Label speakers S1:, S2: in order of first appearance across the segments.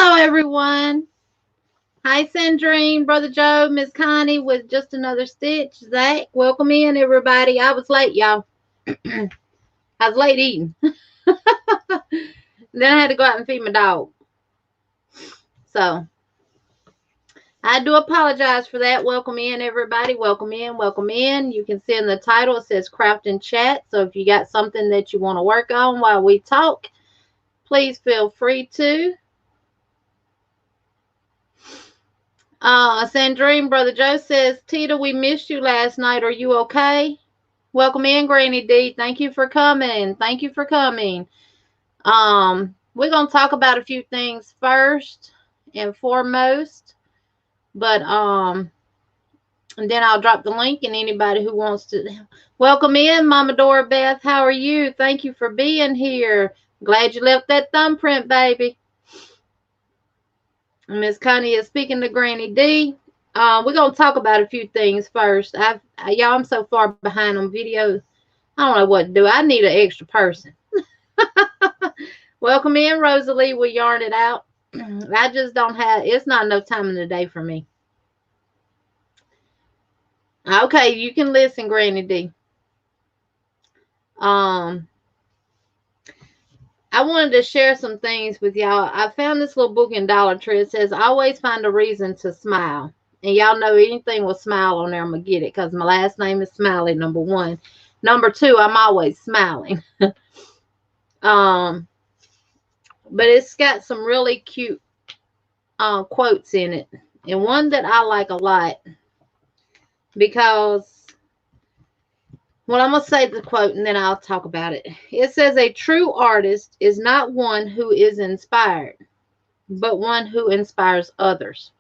S1: Hello, everyone. Hi, Sandrine, Brother Joe, Miss Connie with just another stitch. Zach, welcome in, everybody. I was late, y'all. I was late eating. Then I had to go out and feed my dog. So, I do apologize for that. Welcome in, everybody. Welcome in, welcome in. You can see in the title, it says Craft and Chat. So, if you got something that you want to work on while we talk, please feel free to. Sandrine, Brother Joe says, Tita, we missed you last night. Are you okay? Welcome in, Granny D. Thank you for coming. Thank you for coming. We're going to talk about a few things first and foremost. But, and then I'll drop the link, and anybody who wants to. Welcome in, Mama Dora Beth. How are you? Thank you for being here. Glad you left that thumbprint, baby. Miss Connie is speaking to Granny D. We're going to talk about a few things first. Y'all, I'm so far behind on videos. I don't know what to do. I need an extra person. Welcome in, Rosalie. We'll yarn it out. I just don't have, it's not enough time in the day for me. Okay, you can listen, Granny D. I wanted to share some things with y'all. I found this little book in Dollar Tree. It says, always find a reason to smile. And y'all know anything with smile on there, I'm going to get it because my last name is Smiley, number one. Number two, I'm always smiling. But it's got some really cute quotes in it. And one that I like a lot because, well, I'm going to say the quote and then I'll talk about it. It says, a true artist is not one who is inspired, but one who inspires others.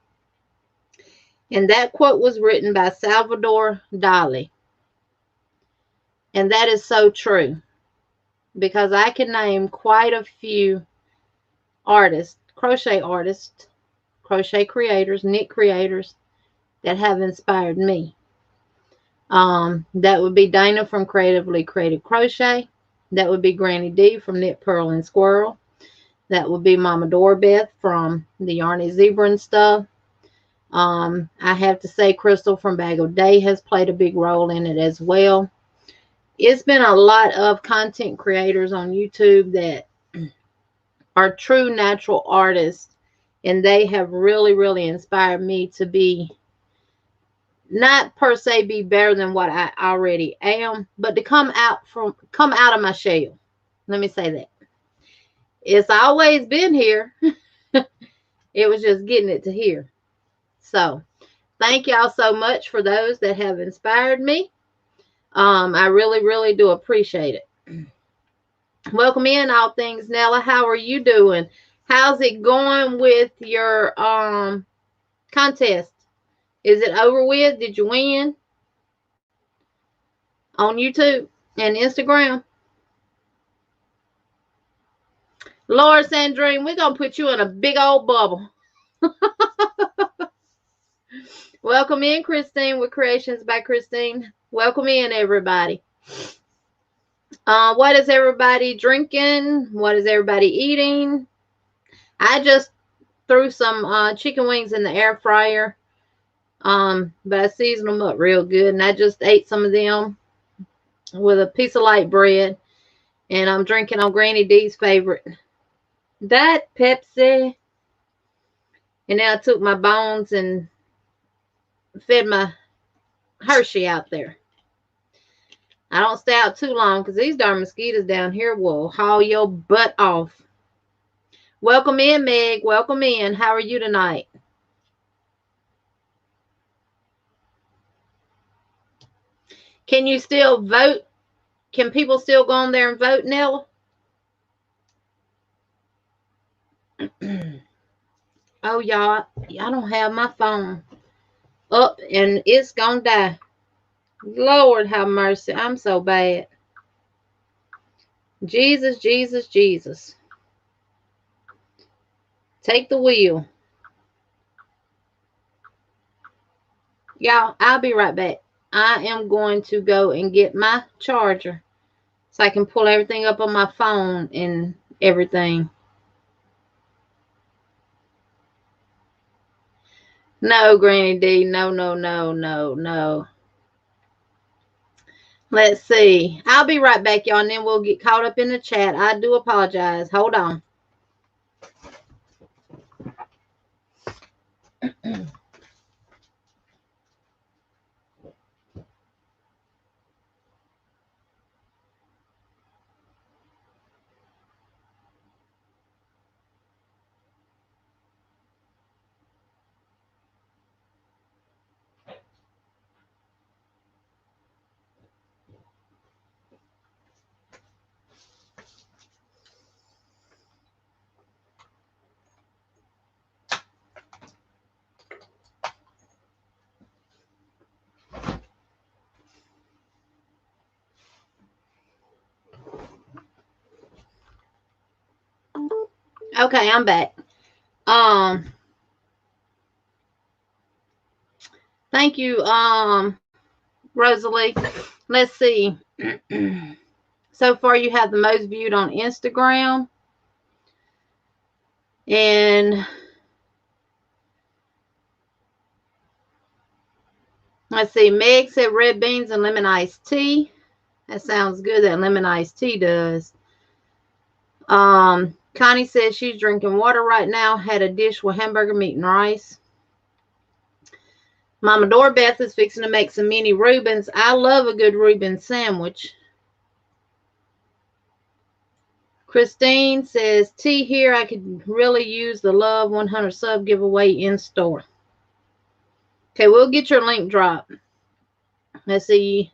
S1: And that quote was written by Salvador Dali. And that is so true because I can name quite a few artists, crochet creators, knit creators that have inspired me. That would be Dana from Creatively Creative Crochet. That would be Granny D from Knit, Purl, and Squirrel. That would be Mama Doorbeth from the Yarny Zebra and stuff. I have to say Crystal from Bag of Day has played a big role in it as well. It's been a lot of content creators on YouTube that are true natural artists, and they have really, really inspired me to be, not per se be better than what I already am, but to come out of my shell. Let me say that. It's always been here. It was just getting it to here. So thank y'all so much for those that have inspired me. I really, really do appreciate it. Welcome in, All Things Nella. How are you doing? How's it going with your contest? Is it over with? Did you win? On YouTube and Instagram? Laura Sandrine, we're going to put you in a big old bubble. Welcome in, Christine with Creations by Christine. Welcome in, everybody. What is everybody drinking? What is everybody eating? I just threw some chicken wings in the air fryer. But I seasoned them up real good. And I just ate some of them with a piece of light bread. And I'm drinking on Granny D's favorite, that Pepsi. And then I took my bones and fed my Hershey out there. I don't stay out too long because these darn mosquitoes down here will haul your butt off. Welcome in, Meg. Welcome in. How are you tonight? Can you still vote? Can people still go on there and vote, Nella? Oh, y'all, I don't have my phone up and it's gonna die. Lord have mercy. I'm so bad. Jesus, Jesus, Jesus. Take the wheel. Y'all, I'll be right back. I am going to go and get my charger so I can pull everything up on my phone and everything. No, Granny D. No, no, no, no, no. Let's see. I'll be right back, y'all, and then we'll get caught up in the chat. I do apologize. Hold on. Okay, I'm back. Thank you, Rosalie. Let's see. So far, you have the most viewed on Instagram. And let's see. Meg said red beans and lemon iced tea. That sounds good. That lemon iced tea does. Connie says she's drinking water right now. Had a dish with hamburger meat and rice. Mama Doorbeth is fixing to make some mini Reubens. I love a good Reuben sandwich. Christine says, tea here. I could really use the Love 100 sub giveaway in store. Okay, we'll get your link dropped. Let's see.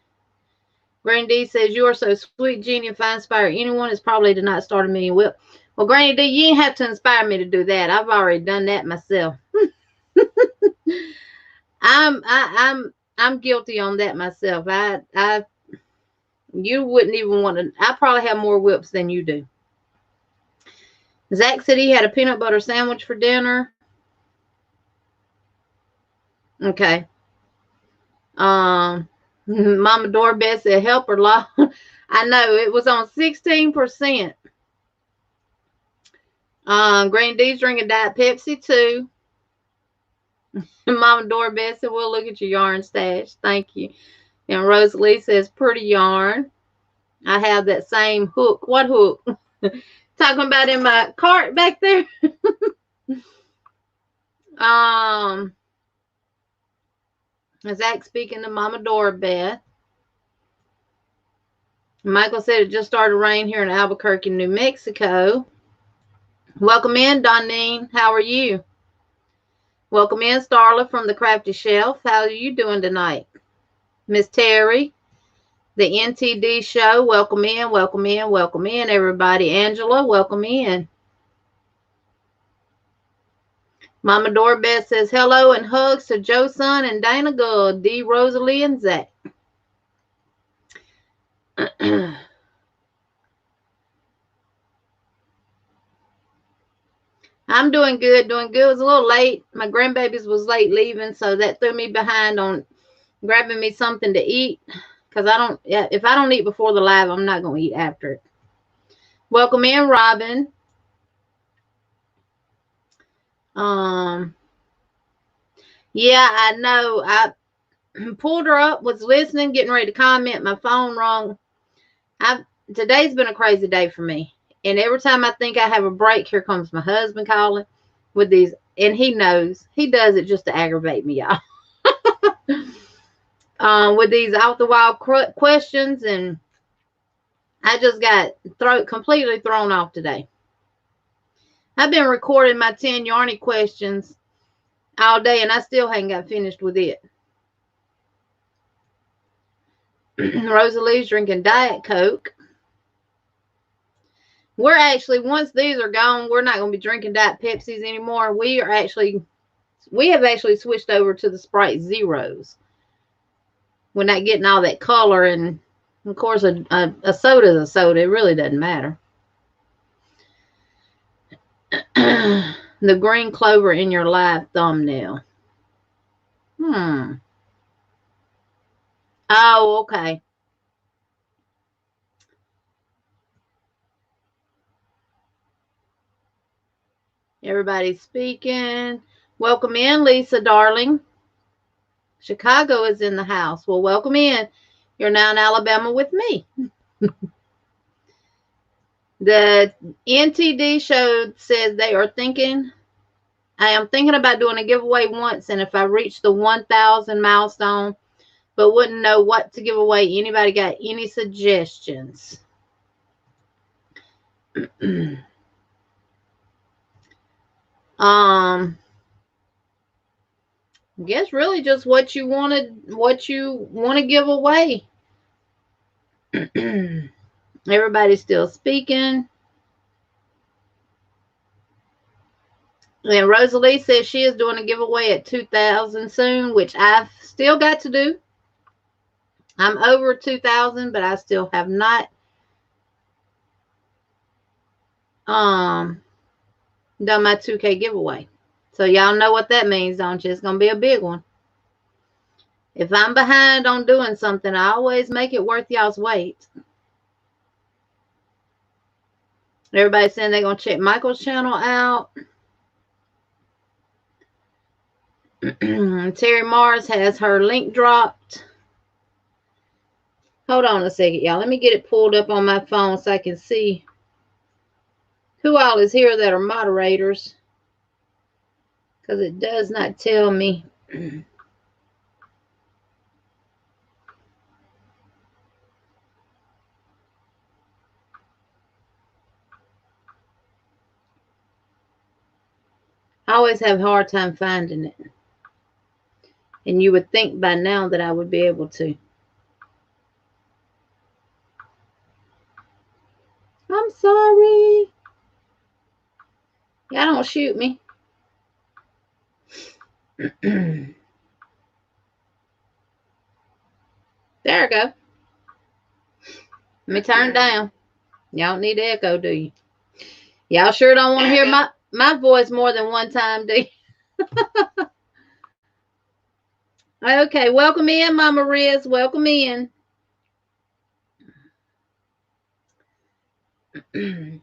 S1: Granny D says, you are so sweet, Jeannie. If I inspire anyone, it's probably to not start a mini whip. Well, Granny D, you ain't have to inspire me to do that. I've already done that myself. I'm guilty on that myself. You wouldn't even want to. I probably have more whips than you do. Zach said he had a peanut butter sandwich for dinner. Okay. Mama Doorbell said help her law. I know it was on 16%. Granny D's drinking Diet Pepsi too. Mama Doorbell said, we'll look at your yarn stash. Thank you. And Rosalie says, pretty yarn. I have that same hook. What hook? Talking about in my cart back there. Zach speaking to Mama Doorbell. Michael said it just started raining here in Albuquerque, New Mexico. Welcome in, Donine. How are you? Welcome in, Starla from the Crafty Shelf. How are you doing tonight? Miss Terry, the NTD show. Welcome in, welcome in, welcome in, everybody. Angela, welcome in. Mama Doorbell says hello and hugs to Joe Son and Dana Gold, D. Rosalie, and Zach. I'm doing good, doing good. It was a little late. My grandbabies was late leaving, so that threw me behind on grabbing me something to eat. Because if I don't eat before the live, I'm not going to eat after it. Welcome in, Robin. Yeah, I know. I pulled her up, was listening, getting ready to comment. My phone rung. Today's been a crazy day for me. And every time I think I have a break, here comes my husband calling with these. And he knows. He does it just to aggravate me, y'all. With these out-the-wild questions. And I just got completely thrown off today. I've been recording my 10 yarny questions all day, and I still haven't got finished with it. Rosalie's drinking Diet Coke. We're actually, once these are gone, we're not going to be drinking Diet Pepsis anymore. We have actually switched over to the Sprite Zeros. We're not getting all that color, and of course, a soda is a soda. It really doesn't matter. The green clover in your live thumbnail. Oh, okay. Everybody's speaking. Welcome in, Lisa, darling. Chicago is in the house. Well, welcome in. You're now in Alabama with me. The NTD show says they are thinking, I am thinking about doing a giveaway once, and if I reach the 1,000 milestone, but wouldn't know what to give away. Anybody got any suggestions? I guess really just what you want to give away. Everybody's still speaking. And Rosalie says she is doing a giveaway at 2,000 soon, which I've still got to do. I'm over 2,000, but I still have not done my 2K giveaway. So y'all know what that means, don't you? It's going to be a big one. If I'm behind on doing something, I always make it worth y'all's wait. Everybody's saying they're going to check Michael's channel out. Terry Mars has her link dropped. Hold on a second, y'all. Let me get it pulled up on my phone so I can see who all is here that are moderators, because it does not tell me. I always have a hard time finding it. And you would think by now that I would be able to. I'm sorry. Y'all don't shoot me. There we go. Let me turn down. Y'all don't need the echo, do you? Y'all sure don't want to hear my voice more than one time, do you? Okay, welcome in, Mama Riz. Welcome in. Who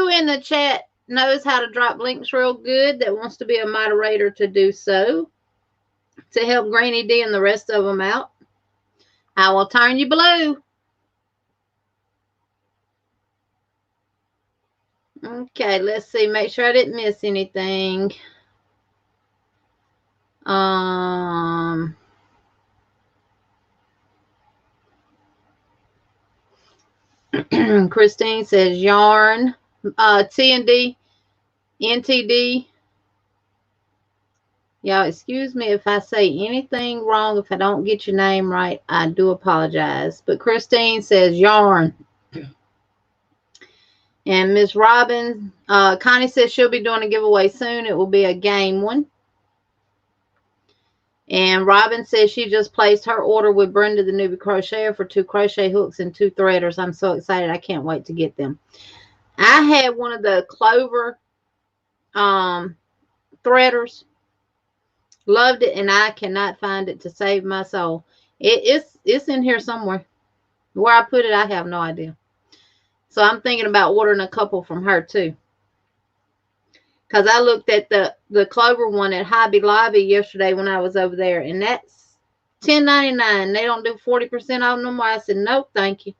S1: in the chat knows how to drop links real good that wants to be a moderator to do so, to help Granny D and the rest of them out? I will turn you blue. Okay, let's see. Make sure I didn't miss anything. Christine says yarn. T&D, NTD. Y'all, excuse me if I say anything wrong. If I don't get your name right, I do apologize. But Christine says yarn. And Miss Robin, Connie says she'll be doing a giveaway soon. It will be a game one. And Robin says she just placed her order with Brenda, the newbie crocheter, for 2 crochet hooks and 2 threaders. I'm so excited. I can't wait to get them. I had one of the Clover threaders. Loved it, and I cannot find it to save my soul. It's in here somewhere. Where I put it, I have no idea. So I'm thinking about ordering a couple from her too. Because I looked at the Clover one at Hobby Lobby yesterday when I was over there, and that's $10.99. They don't do 40% off no more. I said, nope, thank you.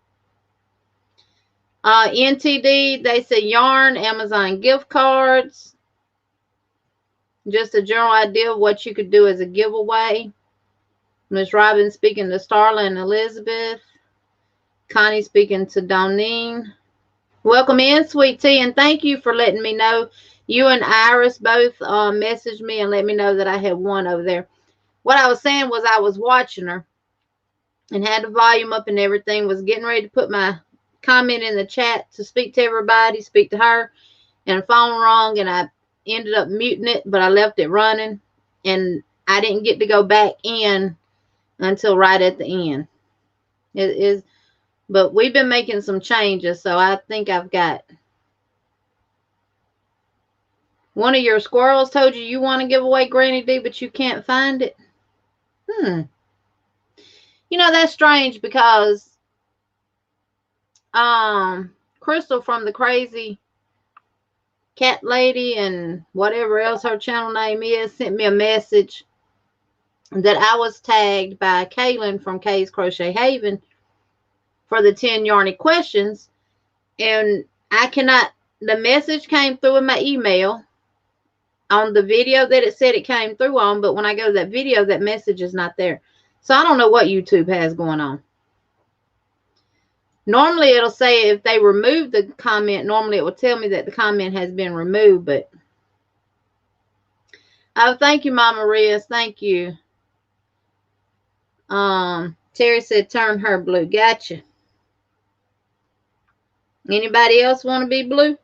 S1: NTD, they said yarn, Amazon gift cards. Just a general idea of what you could do as a giveaway. Miss Robin speaking to Starla and Elizabeth. Connie speaking to Donine. Welcome in, Sweet Tea, and thank you for letting me know. You and Iris both messaged me and let me know that I had one over there. What I was saying was I was watching her and had the volume up and everything, was getting ready to put my comment in the chat to speak to everybody, speak to her, and the phone rang, and I ended up muting it, but I left it running, and I didn't get to go back in until right at the end. But we've been making some changes, so I think I've got. One of your squirrels told you you want to give away Granny D, but you can't find it. You know, that's strange because Crystal from the Crazy Cat Lady and whatever else her channel name is sent me a message that I was tagged by Kaylin from Kay's Crochet Haven for the 10 yarny questions. And I cannot, the message came through in my email on the video that it said it came through on, but when I go to that video, that message is not there. So I don't know what YouTube has going on. Normally it'll say if they remove the comment, normally it will tell me that the comment has been removed, but oh, thank you, Mama Riz. Thank you. Terry said turn her blue. Gotcha. Anybody else want to be blue?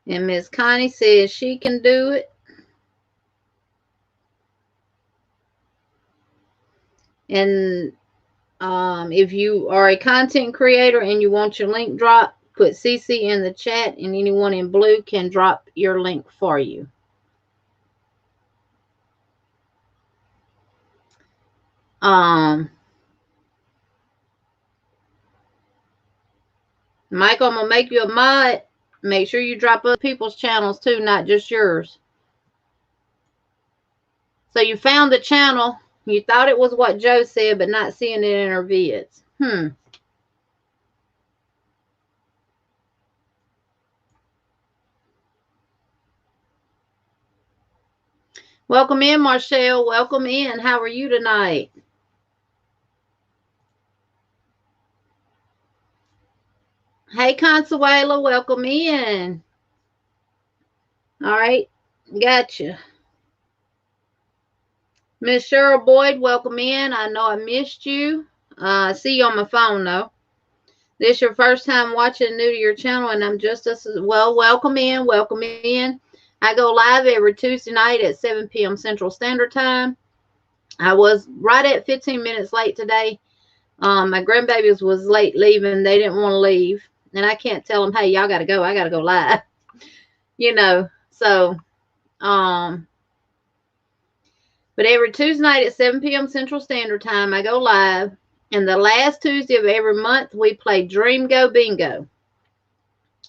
S1: And Miss Connie says she can do it. And if you are a content creator and you want your link dropped, put CC in the chat and anyone in blue can drop your link for you. Michael, I'm going to make you a mod. Make sure you drop other people's channels too, not just yours. So you found the channel. You thought it was what Joe said, but not seeing it in her vids. Welcome in, Marshall. Welcome in. How are you tonight? Hey, Consuela. Welcome in. All right. Gotcha. Miss Cheryl Boyd, welcome in. I know I missed you. I see you on my phone, though. This is your first time watching, new to your channel, and I'm just as well. Welcome in. Welcome in. I go live every Tuesday night at 7 p.m. Central Standard Time. I was right at 15 minutes late today. My grandbabies was late leaving. They didn't want to leave. And I can't tell them, hey, y'all got to go. I got to go live. You know, so, but every Tuesday night at 7 p.m. Central Standard Time, I go live. And the last Tuesday of every month, we play Dream Go Bingo.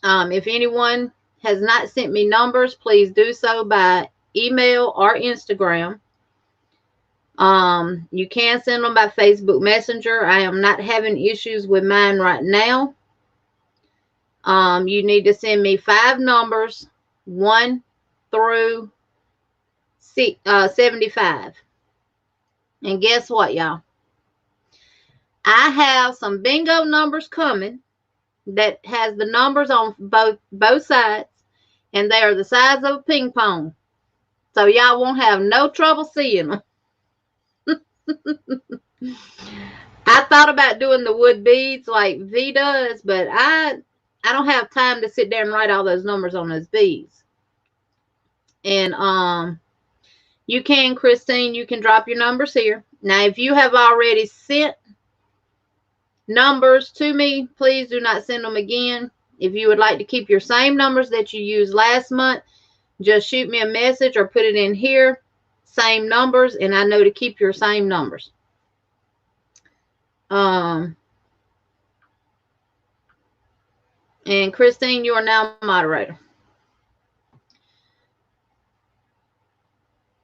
S1: If anyone has not sent me numbers, please do so by email or Instagram. You can send them by Facebook Messenger. I am not having issues with mine right now. You need to send me 5 numbers, 1 through 75. And guess what, y'all? I have some bingo numbers coming that has the numbers on both sides, and they are the size of a ping pong. So y'all won't have no trouble seeing them. I thought about doing the wood beads like V does, but I don't have time to sit there and write all those numbers on those beads. And you can, Christine, you can drop your numbers here. Now, if you have already sent numbers to me, please do not send them again. If you would like to keep your same numbers that you used last month, just shoot me a message or put it in here. Same numbers, and I know to keep your same numbers. And Christine, you are now moderator.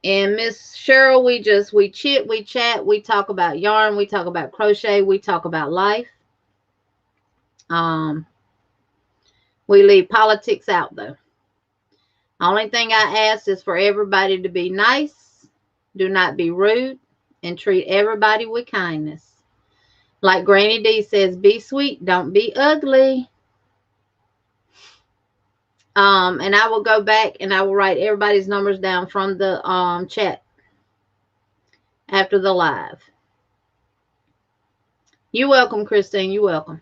S1: And Miss Cheryl, we chit, we chat, we talk about yarn, we talk about crochet, we talk about life. We leave politics out, though. Only thing I ask is for everybody to be nice, do not be rude, and treat everybody with kindness. Like Granny D says, be sweet, don't be ugly. And I will go back and I will write everybody's numbers down from the chat after the live. You're welcome, Christine. You're welcome.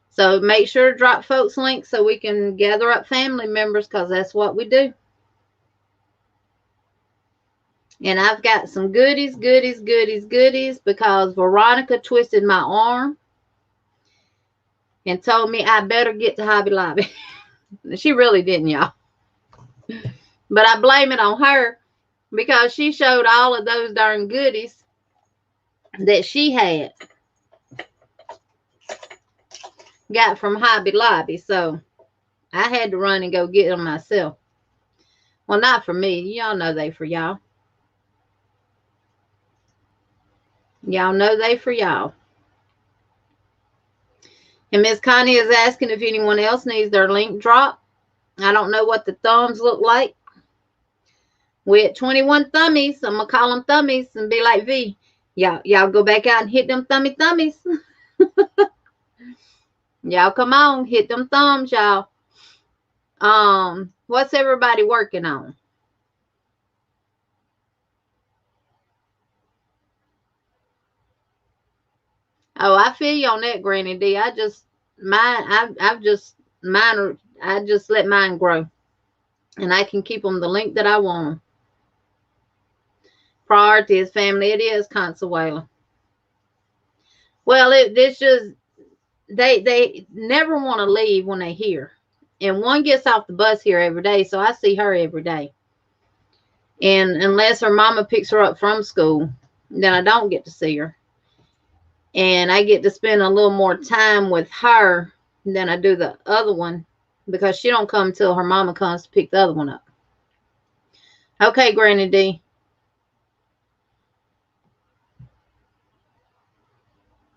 S1: So make sure to drop folks links so we can gather up family members, because that's what we do. And I've got some goodies because Veronica twisted my arm and told me I better get to Hobby Lobby. She really didn't, y'all. But I blame it on her because she showed all of those darn goodies that she had. got from Hobby Lobby. So I had to run and go get them myself. Well, not for me. Y'all know they for y'all. Y'all know they for y'all. And Miss Connie is asking if anyone else needs their link drop. I don't know what the thumbs look like. We at 21 thummies. I'm going to call them thummies and be like, V, y'all go back out and hit them thummies. Y'all come on, hit them thumbs, y'all. What's everybody working on? Oh, I feel you on that, Granny D. I just let mine grow. And I can keep them the length that I want them. Priority is family. It is, Consuela. Well, it's just they never want to leave when they here. And one gets off the bus here every day, so I see her every day. And unless her mama picks her up from school, then I don't get to see her. And I get to spend a little more time with her than I do the other one, because she don't come until her mama comes to pick the other one up. Okay, Granny D.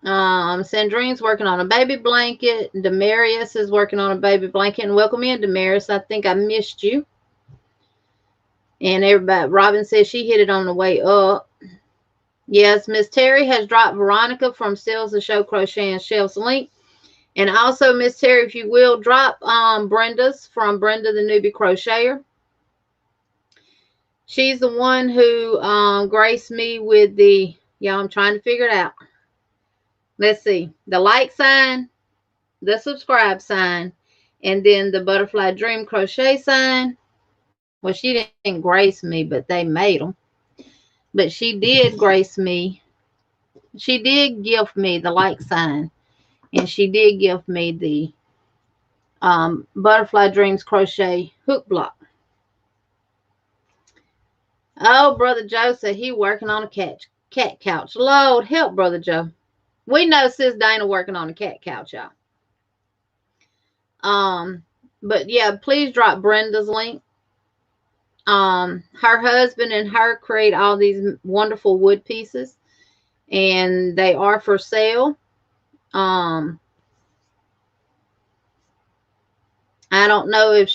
S1: Sandrine's working on a baby blanket. Demarius is working on a baby blanket. And welcome in, Demarius. I think I missed you. And everybody, Robin says she hit it on the way up. Yes, Miss Terry has dropped Veronica from Sales the Show Crochet and Shelf's link. And also, Miss Terry, if you will, drop Brenda's from Brenda the Newbie Crocheter. She's the one who graced me with the, I'm trying to figure it out. Let's see, the like sign, the subscribe sign, and then the Butterfly Dream Crochet sign. Well, she didn't grace me, but they made them. But she did grace me. She did give me the like sign, and she did give me the Butterfly Dreamz Crochet hook block. Oh, Brother Joe said he working on a cat couch. Lord help, Brother Joe. We know Sis Dana working on a cat couch, y'all. But yeah, please drop Brenda's link. Her husband and her create all these wonderful wood pieces, and they are for sale. I don't know if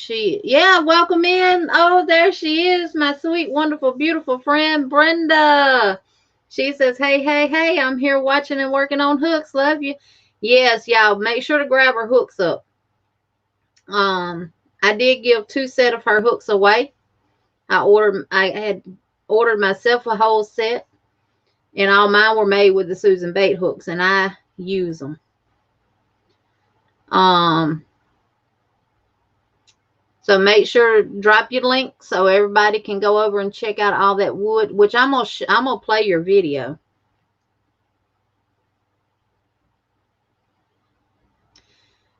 S1: welcome in. Oh, there she is, my sweet, wonderful, beautiful friend, Brenda. She says, hey, I'm here watching and working on hooks. Love you. Yes, y'all, make sure to grab her hooks up. I did give 2 sets of her hooks away. I had ordered myself a whole set, and all mine were made with the Susan Bate hooks, and I use them. So make sure to drop your link so everybody can go over and check out all that wood, which I'm gonna play your video.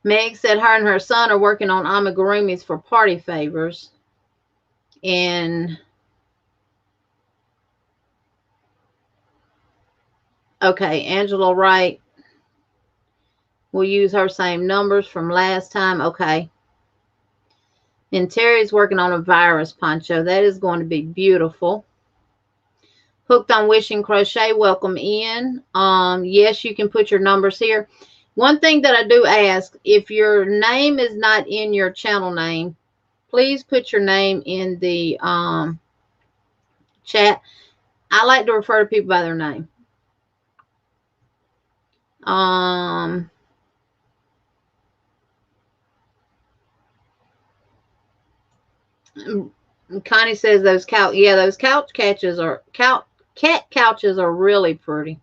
S1: Meg said her and her son are working on amigurumis for party favors. And okay, Angela Wright will use her same numbers from last time. Okay. And Terry's working on a virus poncho. That is going to be beautiful. Hooked on Wishing Crochet, welcome in. Yes, you can put your numbers here. One thing that I do ask, if your name is not in your channel name, please put your name in the chat. I like to refer to people by their name. Connie says those those cat couches are really pretty.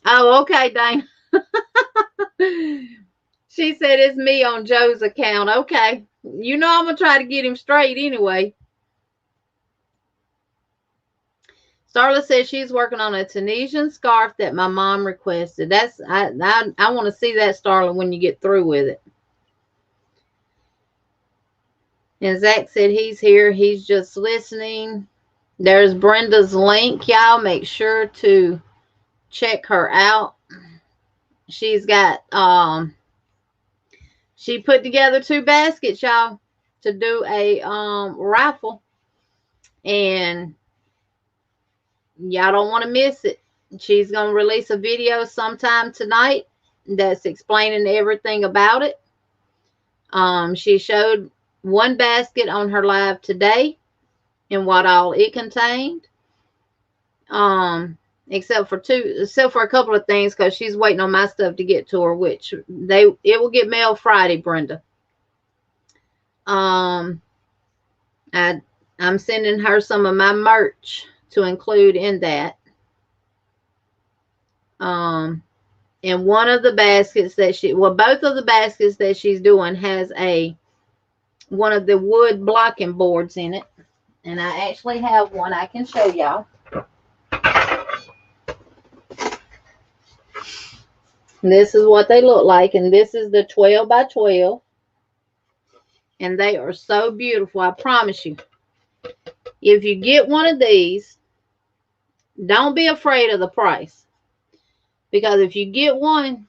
S1: Oh, okay, Dana. She said it's me on Joe's account. Okay. You know I'm going to try to get him straight anyway. Starla says she's working on a Tunisian scarf that my mom requested. I want to see that, Starla, when you get through with it. And Zach said he's here. He's just listening. There's Brenda's link. Y'all make sure to check her out. she's got, she put together 2 baskets, y'all, to do a raffle. And y'all don't want to miss it. She's going to release a video sometime tonight that's explaining everything about it. She showed 1 basket on her live today and what all it contained. Except for a couple of things, because she's waiting on my stuff to get to her, which it will get mailed Friday, Brenda. I'm sending her some of my merch to include in that. And one of the baskets that both of the baskets that she's doing has one of the wood blocking boards in it. And I actually have one I can show y'all. This is what they look like, and this is the 12 by 12. And they are so beautiful, I promise you. If you get one of these, don't be afraid of the price. Because if you get one,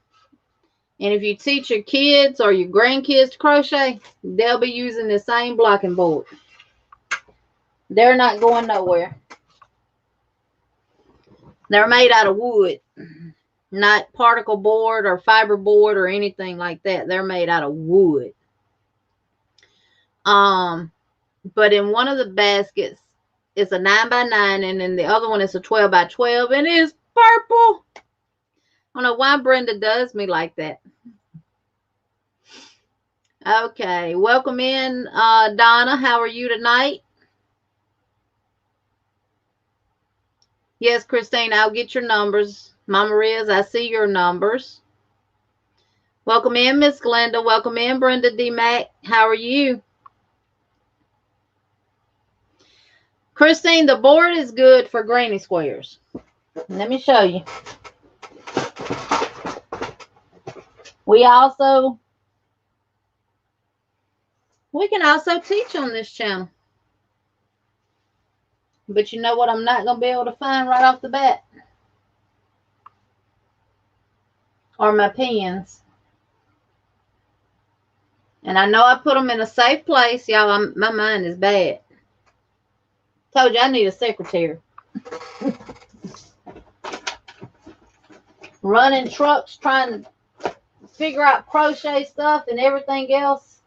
S1: and if you teach your kids or your grandkids to crochet, they'll be using the same blocking board. They're not going nowhere. They're made out of wood. Not particle board or fiber board or anything like that. They're made out of wood. But in one of the baskets, it's a 9 by 9, and then the other one is a 12 by 12, and it's purple. I don't know why Brenda does me like that. Okay, welcome in, Donna. How are you tonight? Yes, Christine, I'll get your numbers. Mama Riz, I see your numbers. Welcome in, Miss Glenda. Welcome in, Brenda D. Mac. How are you? Christine, the board is good for granny squares. Let me show you. We can also teach on this channel. But you know what I'm not going to be able to find right off the bat? Are my pens. And I know I put them in a safe place. Y'all, my mind is bad. Told you I need a secretary. Running trucks, trying to figure out crochet stuff and everything else.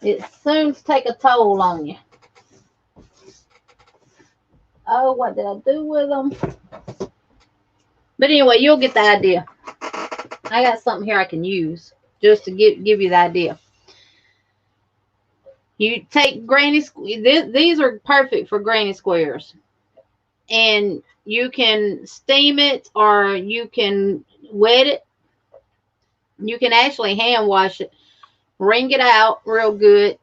S1: It soon take a toll on you. Oh, what did I do with them? But anyway, you'll get the idea. I got something here I can use just to give you the idea. You take granny, these are perfect for granny squares. And you can steam it or you can wet it. You can actually hand wash it. Wring it out real good.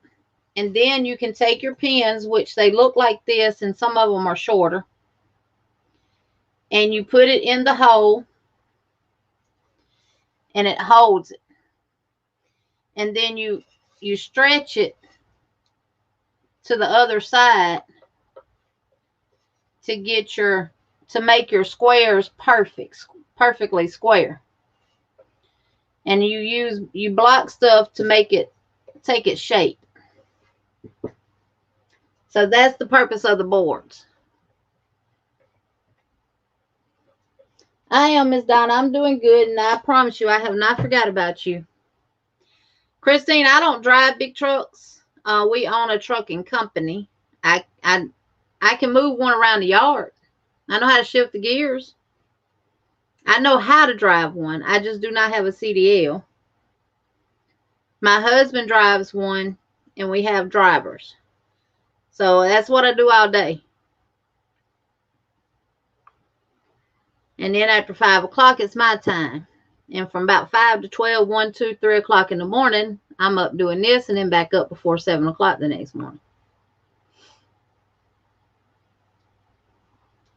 S1: And then you can take your pins, which they look like this, and some of them are shorter. And you put it in the hole. And it holds it. And then you stretch it to the other side to make your squares perfectly square. And you block stuff to take its shape. So that's the purpose of the boards. I am, Miss Donna. I'm doing good, and I promise you I have not forgot about you. Christine, I don't drive big trucks. We own a trucking company. I can move one around the yard. I know how to shift the gears. I know how to drive one. I just do not have a CDL. My husband drives one, and we have drivers. So that's what I do all day. And then after 5 o'clock, it's my time. And from about 5 to 12, 1, 2, 3 o'clock in the morning, I'm up doing this and then back up before 7 o'clock the next morning.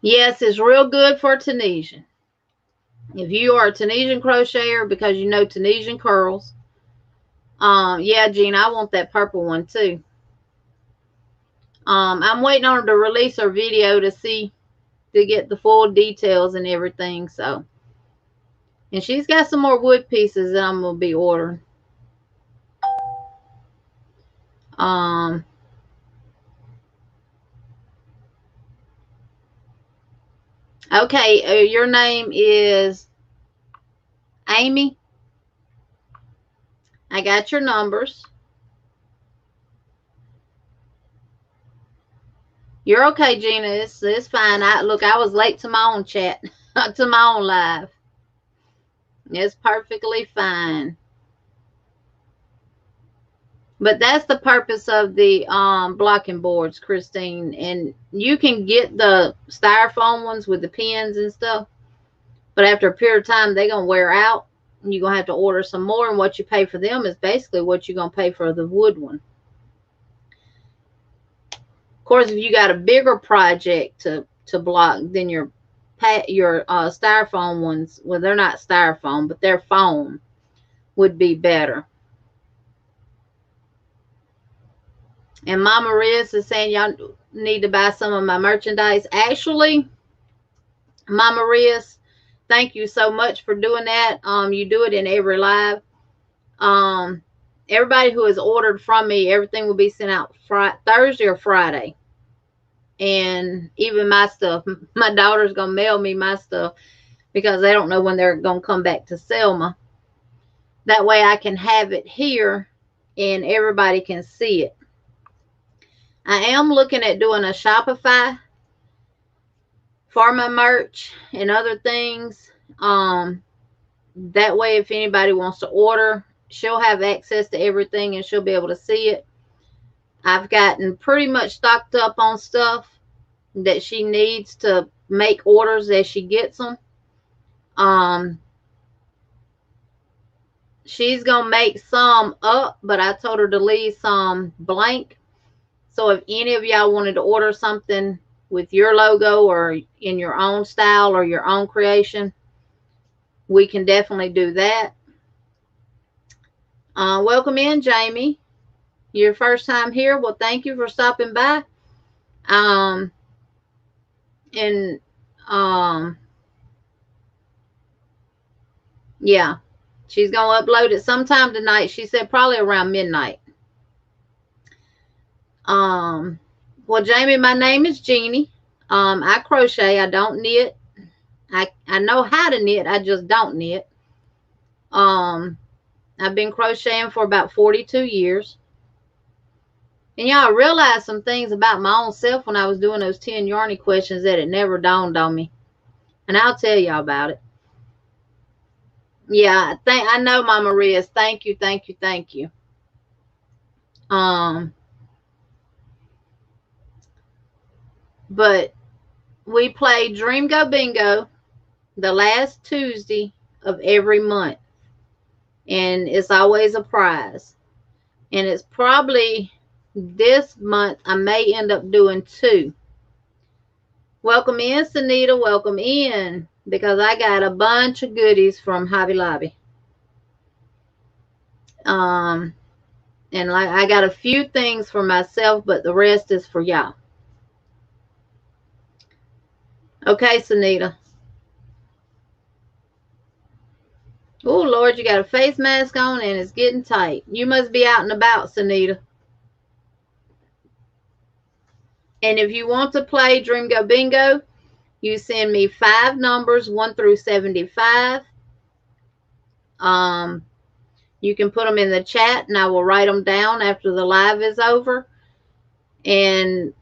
S1: Yes, it's real good for Tunisian. If you are a Tunisian crocheter because you know Tunisian curls. Yeah, Jean, I want that purple one too. I'm waiting on her to release her video to get the full details and everything. So And she's got some more wood pieces that I'm going to be ordering. Okay, your name is Amy. I got your numbers. You're okay, Gina. It's fine. Look, I was late to my own chat, to my own live. It's perfectly fine. But that's the purpose of the blocking boards, Christine. And you can get the styrofoam ones with the pins and stuff. But after a period of time, they're going to wear out. And you're going to have to order some more. And what you pay for them is basically what you're going to pay for the wood one. Of course, if you got a bigger project to block, then your styrofoam ones, well, they're not styrofoam, but they're foam, would be better. And Mama Riz is saying y'all need to buy some of my merchandise. Actually, Mama Riz, thank you so much for doing that. You do it in every live. Everybody who has ordered from me, everything will be sent out Thursday or Friday. And even my stuff, my daughter's going to mail me my stuff because they don't know when they're going to come back to Selma. That way I can have it here and everybody can see it. I am looking at doing a Shopify for my merch and other things. That way, if anybody wants to order, she'll have access to everything and she'll be able to see it. I've gotten pretty much stocked up on stuff that she needs to make orders as she gets them. She's going to make some up, but I told her to leave some blank. So if any of y'all wanted to order something with your logo or in your own style or your own creation, we can definitely do that. Welcome in, Jamie. Your first time here. Well, thank you for stopping by. Yeah, she's going to upload it sometime tonight. She said probably around midnight. Well, Jamie, my name is Jeannie. I crochet. I don't knit. I know how to knit. I just don't knit. I've been crocheting for about 42 years. And y'all, realized some things about my own self when I was doing those 10 yarny questions that it never dawned on me. And I'll tell y'all about it. Yeah, I know, Mama Riz. Thank you, thank you, thank you. But we play Dream Go Bingo the last Tuesday of every month. And it's always a prize. And it's probably this month I may end up doing 2. Welcome in, Sunita. Welcome in. Because I got a bunch of goodies from Hobby Lobby. And like I got a few things for myself, but the rest is for y'all. Okay, Sunita. Oh, Lord, you got a face mask on and it's getting tight. You must be out and about, Sunita. And if you want to play Dream Go Bingo, you send me 5 numbers, 1 through 75. You can put them in the chat and I will write them down after the live is over. And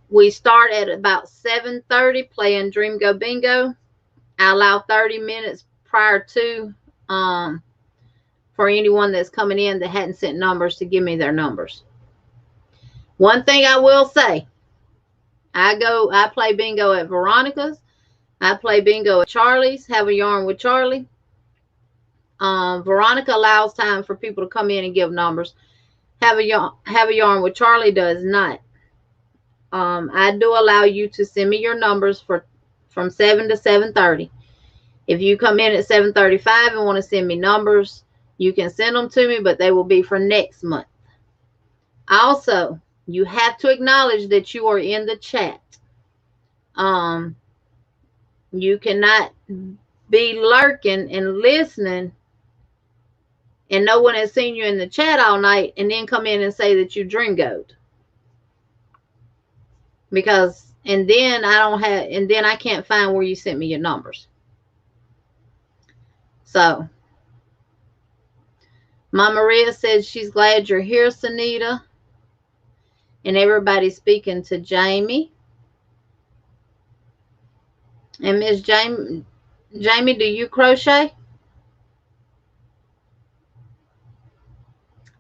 S1: we start at about 7:30 playing Dream Go Bingo. I allow 30 minutes prior to for anyone that's coming in that hadn't sent numbers to give me their numbers. One thing I will say, I play bingo at Veronica's. I play bingo at Charlie's, Have a Yarn with Charlie. Veronica allows time for people to come in and give numbers. Have a Yarn with Charlie does not. I do allow you to send me your numbers from 7 to 7:30. If you come in at 7:35 and want to send me numbers, you can send them to me, but they will be for next month. Also, you have to acknowledge that you are in the chat. You cannot be lurking and listening and no one has seen you in the chat all night and then come in and say that you dream goat. Because, and then I can't find where you sent me your numbers. So, Mama Maria said she's glad you're here, Sunita. And everybody's speaking to Jamie. And Miss Jamie, do you crochet?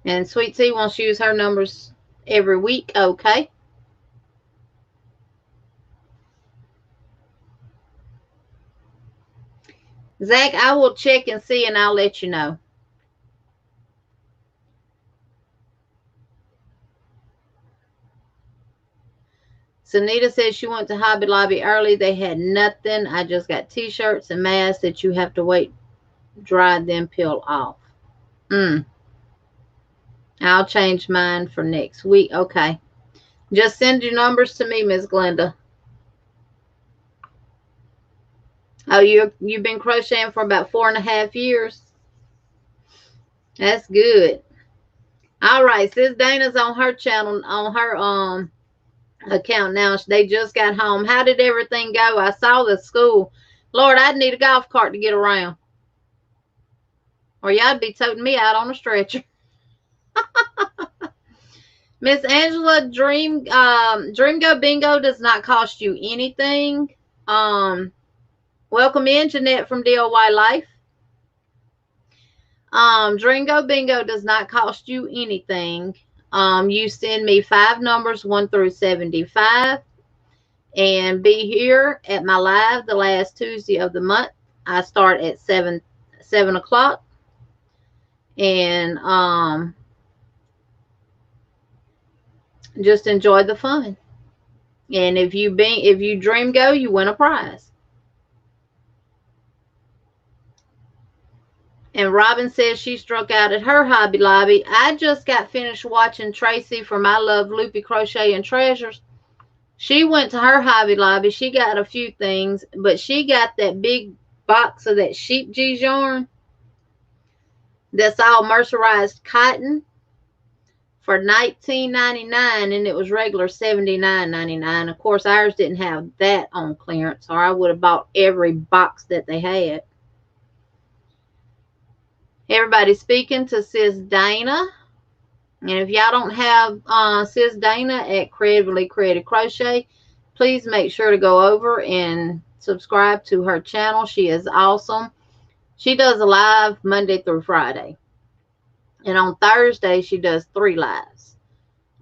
S1: And Sweet Tea wants to use her numbers every week. Okay. Zach, I will check and see and I'll let you know. Sunita says she went to Hobby Lobby early. They had nothing. I just got t-shirts and masks that you have to wait dry, then peel off. I'll change mine for next week. Okay. Just send your numbers to me, Miss Glenda. Oh, you've been crocheting for about 4.5 years. That's good. All right, Sis Dana's on her channel, on her account now. They just got home. How did everything go? I saw the school. Lord, I'd need a golf cart to get around. Or y'all'd be toting me out on a stretcher. Miss Angela, Dream Go Bingo does not cost you anything. Welcome in, Jeanette from DIY Life. Dream Go Bingo does not cost you anything. You send me 5 numbers, 1 through 75, and be here at my live the last Tuesday of the month. I start at 7 o'clock, and just enjoy the fun. And if you dream go, you win a prize. And Robin says she struck out at her Hobby Lobby. I just got finished watching Tracy from I Love Loopy Crochet and Treasures. She went to her Hobby Lobby. She got a few things, but she got that big box of that sheep geese yarn that's all mercerized cotton for $19.99, and it was regular $79.99. Of course, ours didn't have that on clearance, or I would have bought every box that they had. Everybody speaking to Sis Dana. And if y'all don't have Sis Dana at Creatively Creative Crochet, please make sure to go over and subscribe to her channel. She is awesome. She does a live Monday through Friday. And on Thursday, she does 3 lives.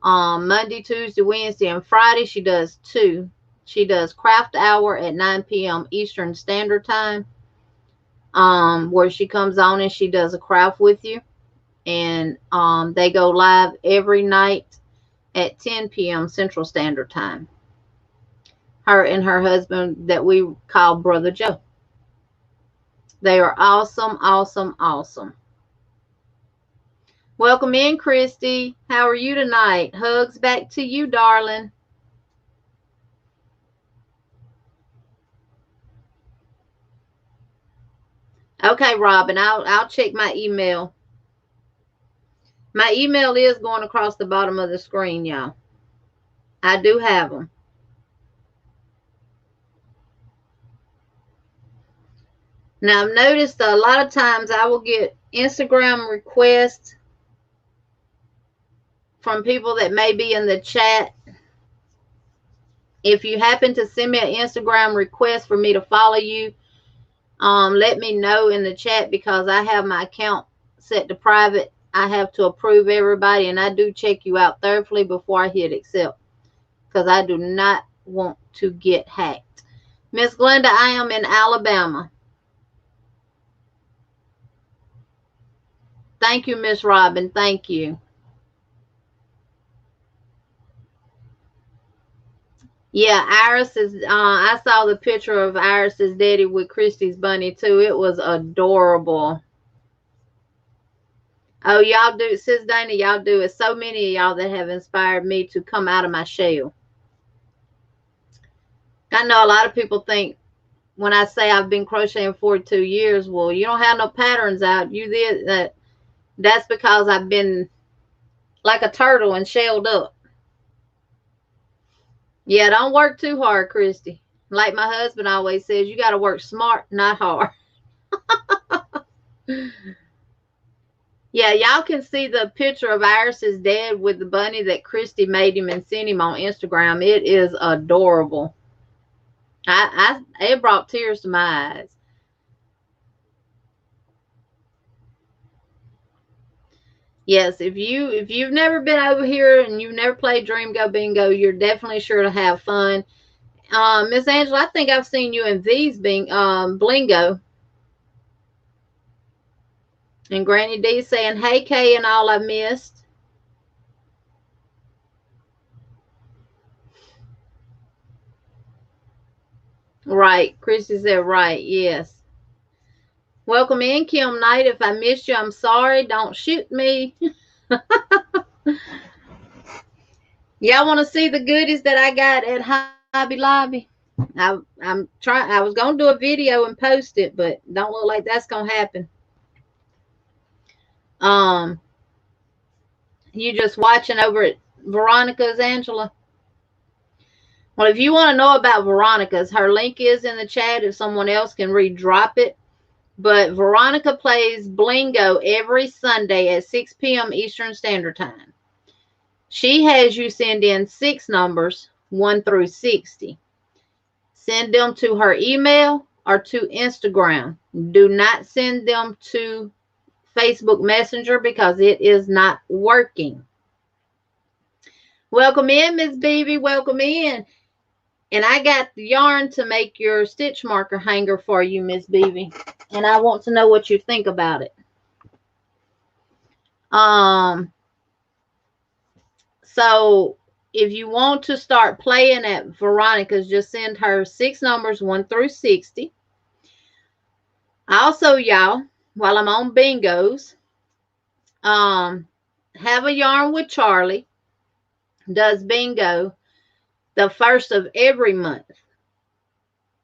S1: Monday, Tuesday, Wednesday, and Friday, she does 2. She does Craft Hour at 9 p.m. Eastern Standard Time. Where she comes on and she does a craft with you, and they go live every night at 10 p.m. Central Standard Time. Her and her husband that we call Brother Joe. They are awesome, awesome, awesome. Welcome in, Christy. How are you tonight? Hugs back to you, darling. Okay, Robin, I'll check my email. My email is going across the bottom of the screen, y'all. I do have them. Now, I've noticed a lot of times I will get Instagram requests from people that may be in the chat. If you happen to send me an Instagram request for me to follow you, let me know in the chat, because I have my account set to private. I have to approve everybody, and I do check you out thoroughly before I hit accept, because I do not want to get hacked. Miss Glenda, I am in Alabama. Thank you, Miss Robin. Thank you. Yeah, Iris is, I saw the picture of Iris's daddy with Christy's bunny too. It was adorable. Oh, y'all do, Sis Dana, y'all do it. So many of y'all that have inspired me to come out of my shell. I know a lot of people think when I say I've been crocheting 42 years, well, you don't have no patterns out. You did that. That's because I've been like a turtle and shelled up. Yeah, don't work too hard, Christy. Like my husband always says, you got to work smart, not hard. Yeah, y'all can see the picture of Iris's dad with the bunny that Christy made him and sent him on Instagram. It is adorable. It brought tears to my eyes. Yes, if you've never been over here and you've never played Dream Go Bingo, you're definitely sure to have fun. Miss Angela, I think I've seen you in V's Blingo. And Granny D saying, hey, Kay, and all I missed. Right. Christy said, right. Yes. Welcome in, Kim Knight. If I missed you, I'm sorry. Don't shoot me. Y'all want to see the goodies that I got at Hobby Lobby? I was going to do a video and post it, but don't look like that's going to happen. You just watching over at Veronica's, Angela? Well, if you want to know about Veronica's, her link is in the chat if someone else can redrop it. But Veronica plays Blingo every Sunday at 6 p.m. Eastern Standard Time. She has you send in 6 numbers, 1 through 60. Send them to her email or to Instagram. Do not send them to Facebook Messenger because it is not working. Welcome in, Miss Beebe. Welcome in. And I got the yarn to make your stitch marker hanger for you, Miss Beebe. And I want to know what you think about it. So if you want to start playing at Veronica's, just send her 6 numbers, 1 through 60. Also, y'all, while I'm on bingos, Have a Yarn with Charlie does bingo the first of every month.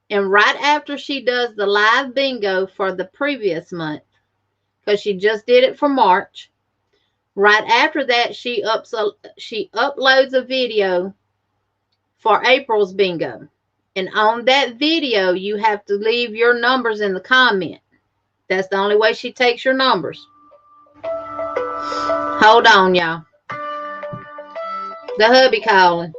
S1: And right after she does the live bingo for the previous month, because she just did it for March, right after that, she uploads a video for April's bingo. And on that video, you have to leave your numbers in the comment. That's the only way she takes your numbers. Hold on, y'all. The hubby calling.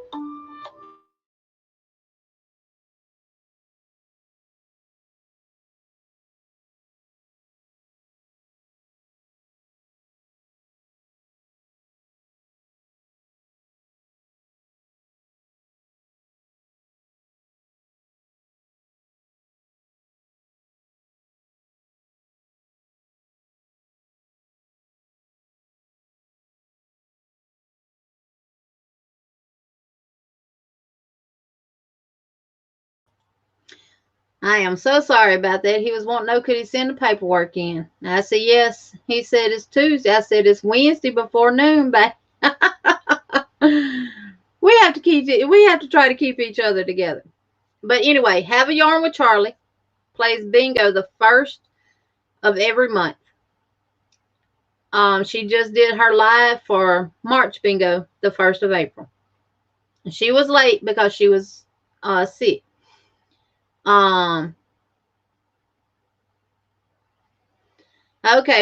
S1: I am so sorry about that. He was wanting to know, could he send the paperwork in? I said, yes. He said, it's Tuesday. I said, it's Wednesday before noon, but we have to try to keep each other together. But anyway, Have a Yarn with Charlie plays bingo the first of every month. She just did her live for March bingo the 1st of April. She was late because she was sick. Okay,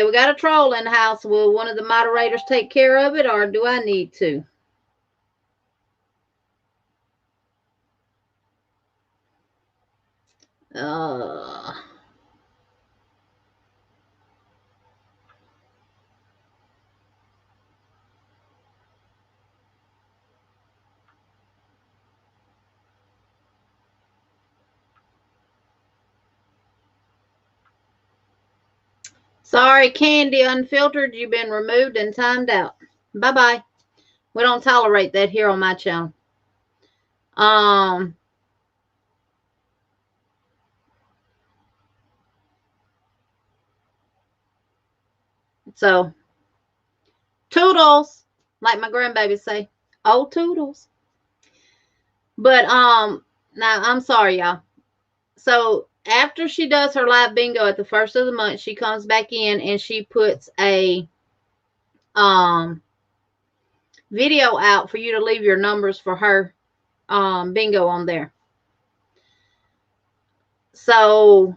S1: we got a troll in the house. Will one of the moderators take care of it, or do I need to? Sorry, Candy Unfiltered, you've been removed and timed out. Bye-bye. We don't tolerate that here on my channel. So, toodles, like my grandbabies say. Oh, toodles. But, now, I'm sorry, y'all. So, after she does her live bingo at the first of the month, she comes back in and she puts a video out for you to leave your numbers for her bingo on there. So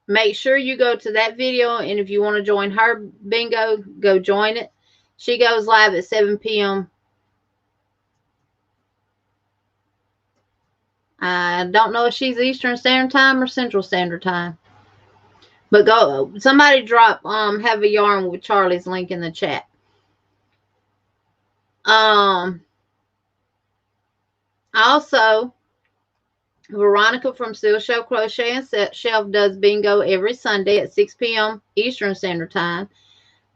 S1: make sure you go to that video, and if you want to join her bingo, go join it. She goes live at 7 p.m. I don't know if she's Eastern Standard Time or Central Standard Time. But go, somebody drop Have a Yarn with Charlie's link in the chat. Also, Veronica from Still Show Crochet and Shelf does bingo every Sunday at 6 p.m. Eastern Standard Time.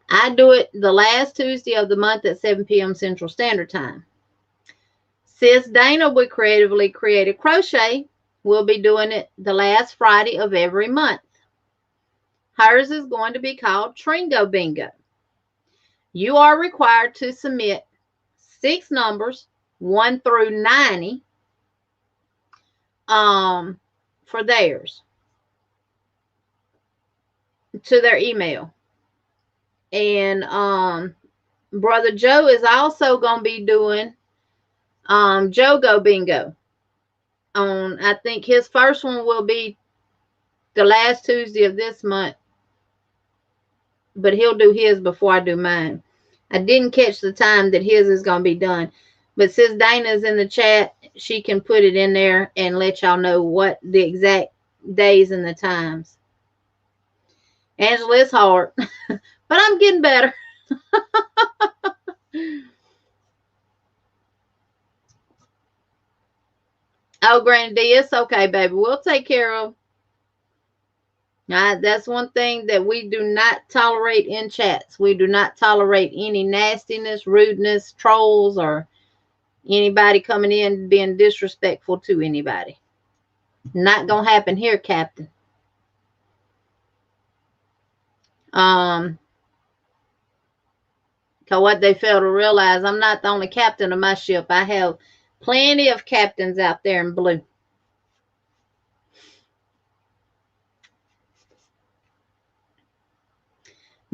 S1: I do it the last Tuesday of the month at 7 p.m. Central Standard Time. Sis Dana with Creatively Creative Crochet will be doing it the last Friday of every month. Hers is going to be called Tringo Bingo. You are required to submit 6 numbers, 1 through 90, for theirs to their email. And Brother Joe is also going to be doing Jogo Bingo. I think his first one will be the last Tuesday of this month, but he'll do his before I do mine. I didn't catch the time that his is going to be done, but since Dana's in the chat, she can put it in there and let y'all know what the exact days and the times. Angela, it's hard, but I'm getting better. Oh, Granny D, it's okay, baby. We'll take care of. That's one thing that we do not tolerate in chats. We do not tolerate any nastiness, rudeness, trolls, or anybody coming in being disrespectful to anybody. Not going to happen here, Captain. Because what they fail to realize, I'm not the only captain of my ship. I have plenty of captains out there in blue.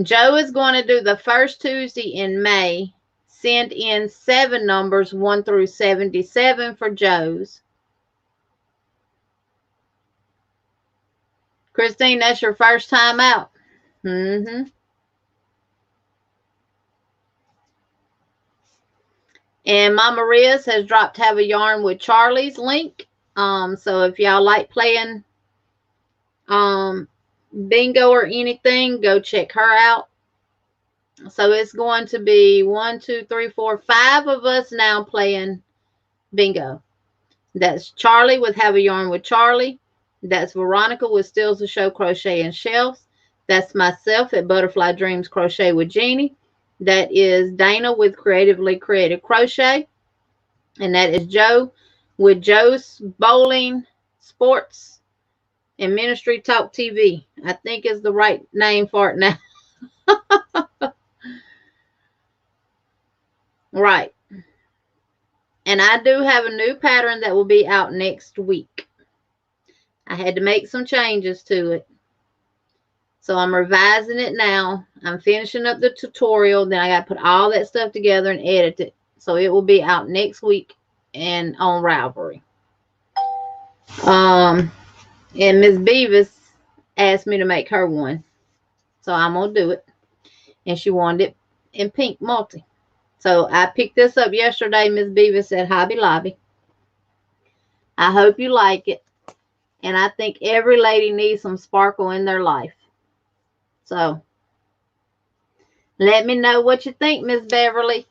S1: Joe is going to do the first Tuesday in May. Send in 7 numbers, 1 through 77 for Joe's. Christine, that's your first time out. And Mama Riz has dropped Have a Yarn with Charlie's link. So if y'all like playing bingo or anything, go check her out. So it's going to be 1, 2, 3, 4, 5 of us now playing bingo. That's Charlie with Have a Yarn with Charlie. That's Veronica with Stills the Show Crochet and Shelves. That's myself at Butterfly Dreamz Crochet with Jeannie. That is Dana with Creatively Creative Crochet. And that is Joe with Joe's Bowling Sports and Ministry Talk TV. I think is the right name for it now. Right. And I do have a new pattern that will be out next week. I had to make some changes to it. So I'm revising it now. I'm finishing up the tutorial. Then I got to put all that stuff together and edit it. So it will be out next week and on Ravelry. And Miss Beavis asked me to make her one. So I'm going to do it. And she wanted it in pink multi. So I picked this up yesterday, Miss Beavis, at Hobby Lobby. I hope you like it. And I think every lady needs some sparkle in their life. So let me know what you think, Miss Beverly.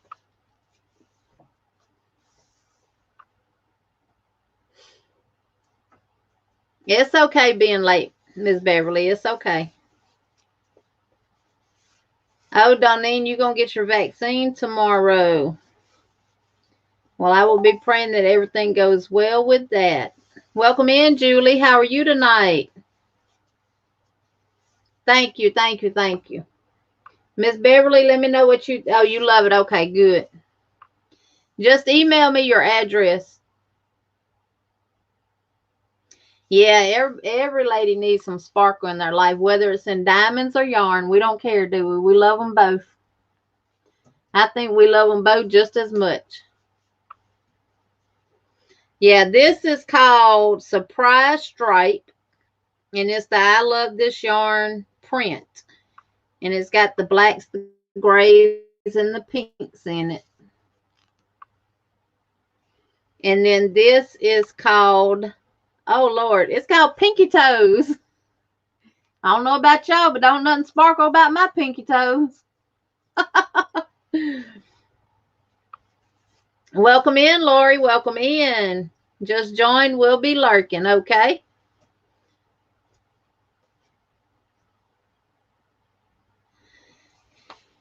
S1: It's okay being late, Miss Beverly. It's okay. Oh, Donine, you're going to get your vaccine tomorrow. Well, I will be praying that everything goes well with that. Welcome in, Julie. How are you tonight? Thank you, thank you, thank you. Miss Beverly, let me know what you... Oh, you love it. Okay, good. Just email me your address. Yeah, every lady needs some sparkle in their life, whether it's in diamonds or yarn. We don't care, do we? We love them both. I think we love them both just as much. Yeah, this is called Surprise Stripe. And it's the I Love This Yarn print. And it's got the blacks, the grays, and the pinks in it. And then this is called, oh Lord, it's called Pinky Toes. I don't know about y'all, but don't nothing sparkle about my pinky toes. Welcome in, Lori. Welcome in. Just join. We'll be lurking, okay?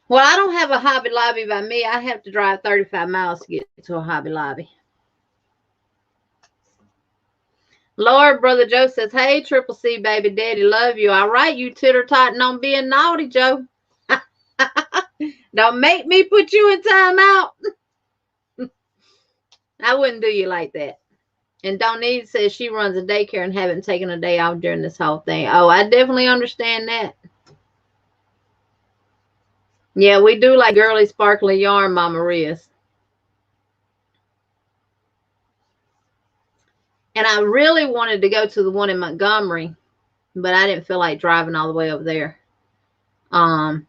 S1: Well, I don't have a Hobby Lobby by me. I have to drive 35 miles to get to a Hobby Lobby. Lord, Brother Joe says, hey, Triple C, baby daddy, love you. All right, you titter-totting on being naughty, Joe. Don't make me put you in timeout. I wouldn't do you like that. And Donnie says she runs a daycare and haven't taken a day off during this whole thing. Oh, I definitely understand that. Yeah, we do like girly, sparkly yarn, Mama Riz. And I really wanted to go to the one in Montgomery, but I didn't feel like driving all the way over there. And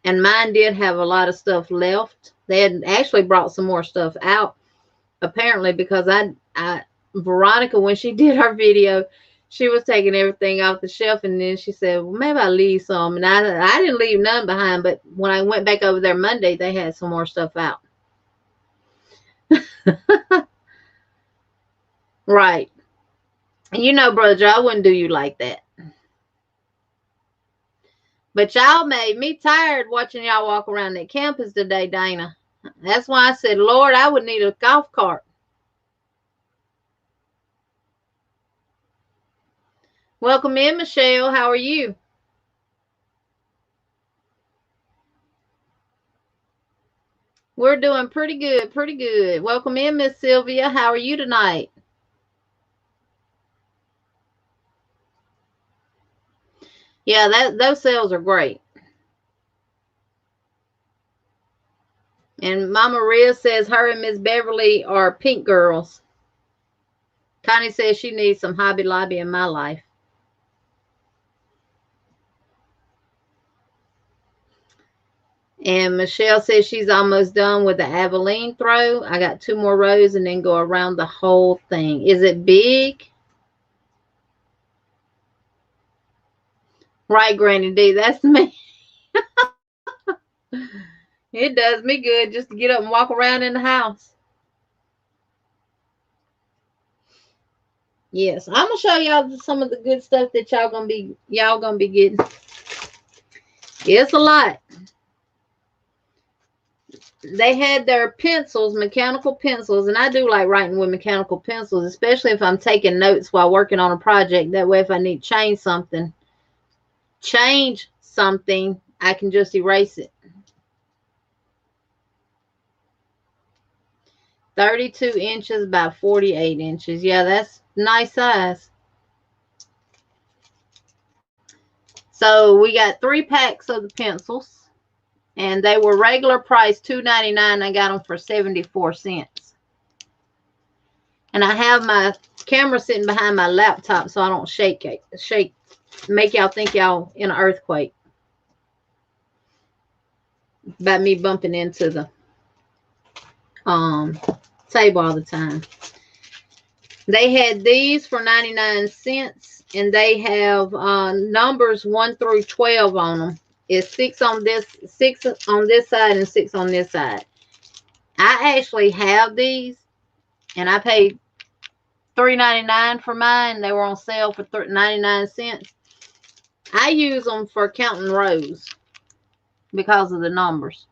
S1: mine did have a lot of stuff left. They had actually brought some more stuff out, apparently, because Veronica, when she did her video, she was taking everything off the shelf, and then she said, well, maybe I'll leave some. And I didn't leave none behind, but when I went back over there Monday, they had some more stuff out. Right. And you know, Brother Joe, I wouldn't do you like that. But y'all made me tired watching y'all walk around that campus today, Dana. That's why I said, Lord, I would need a golf cart. Welcome in, Michelle. How are you? We're doing pretty good, pretty good. Welcome in, Miss Sylvia. How are you tonight? Yeah, those sales are great. And Mama Rhea says her and Miss Beverly are pink girls. Connie says she needs some Hobby Lobby in my life. And Michelle says she's almost done with the Aveline throw. I got 2 more rows and then go around the whole thing. Is it big? Right, Granny D, that's me. It does me good just to get up and walk around in the house. Yes, I'm gonna show y'all some of the good stuff that y'all gonna be getting. It's a lot. They had their pencils, mechanical pencils, and I do like writing with mechanical pencils, especially if I'm taking notes while working on a project. That way, if I need to change something, I can just erase it. 32 inches by 48 inches. Yeah, that's nice size. So we got 3 packs of the pencils. And they were regular price $2.99. I got them for 74 cents. And I have my camera sitting behind my laptop so I don't make y'all think y'all in an earthquake by me bumping into the table all the time. They had these for 99 cents, and they have numbers 1 through 12 on them. It's 6 on this side and 6 on this side. I actually have these, and I paid $3.99 for mine. They were on sale for 99 cents. I use them for counting rows because of the numbers.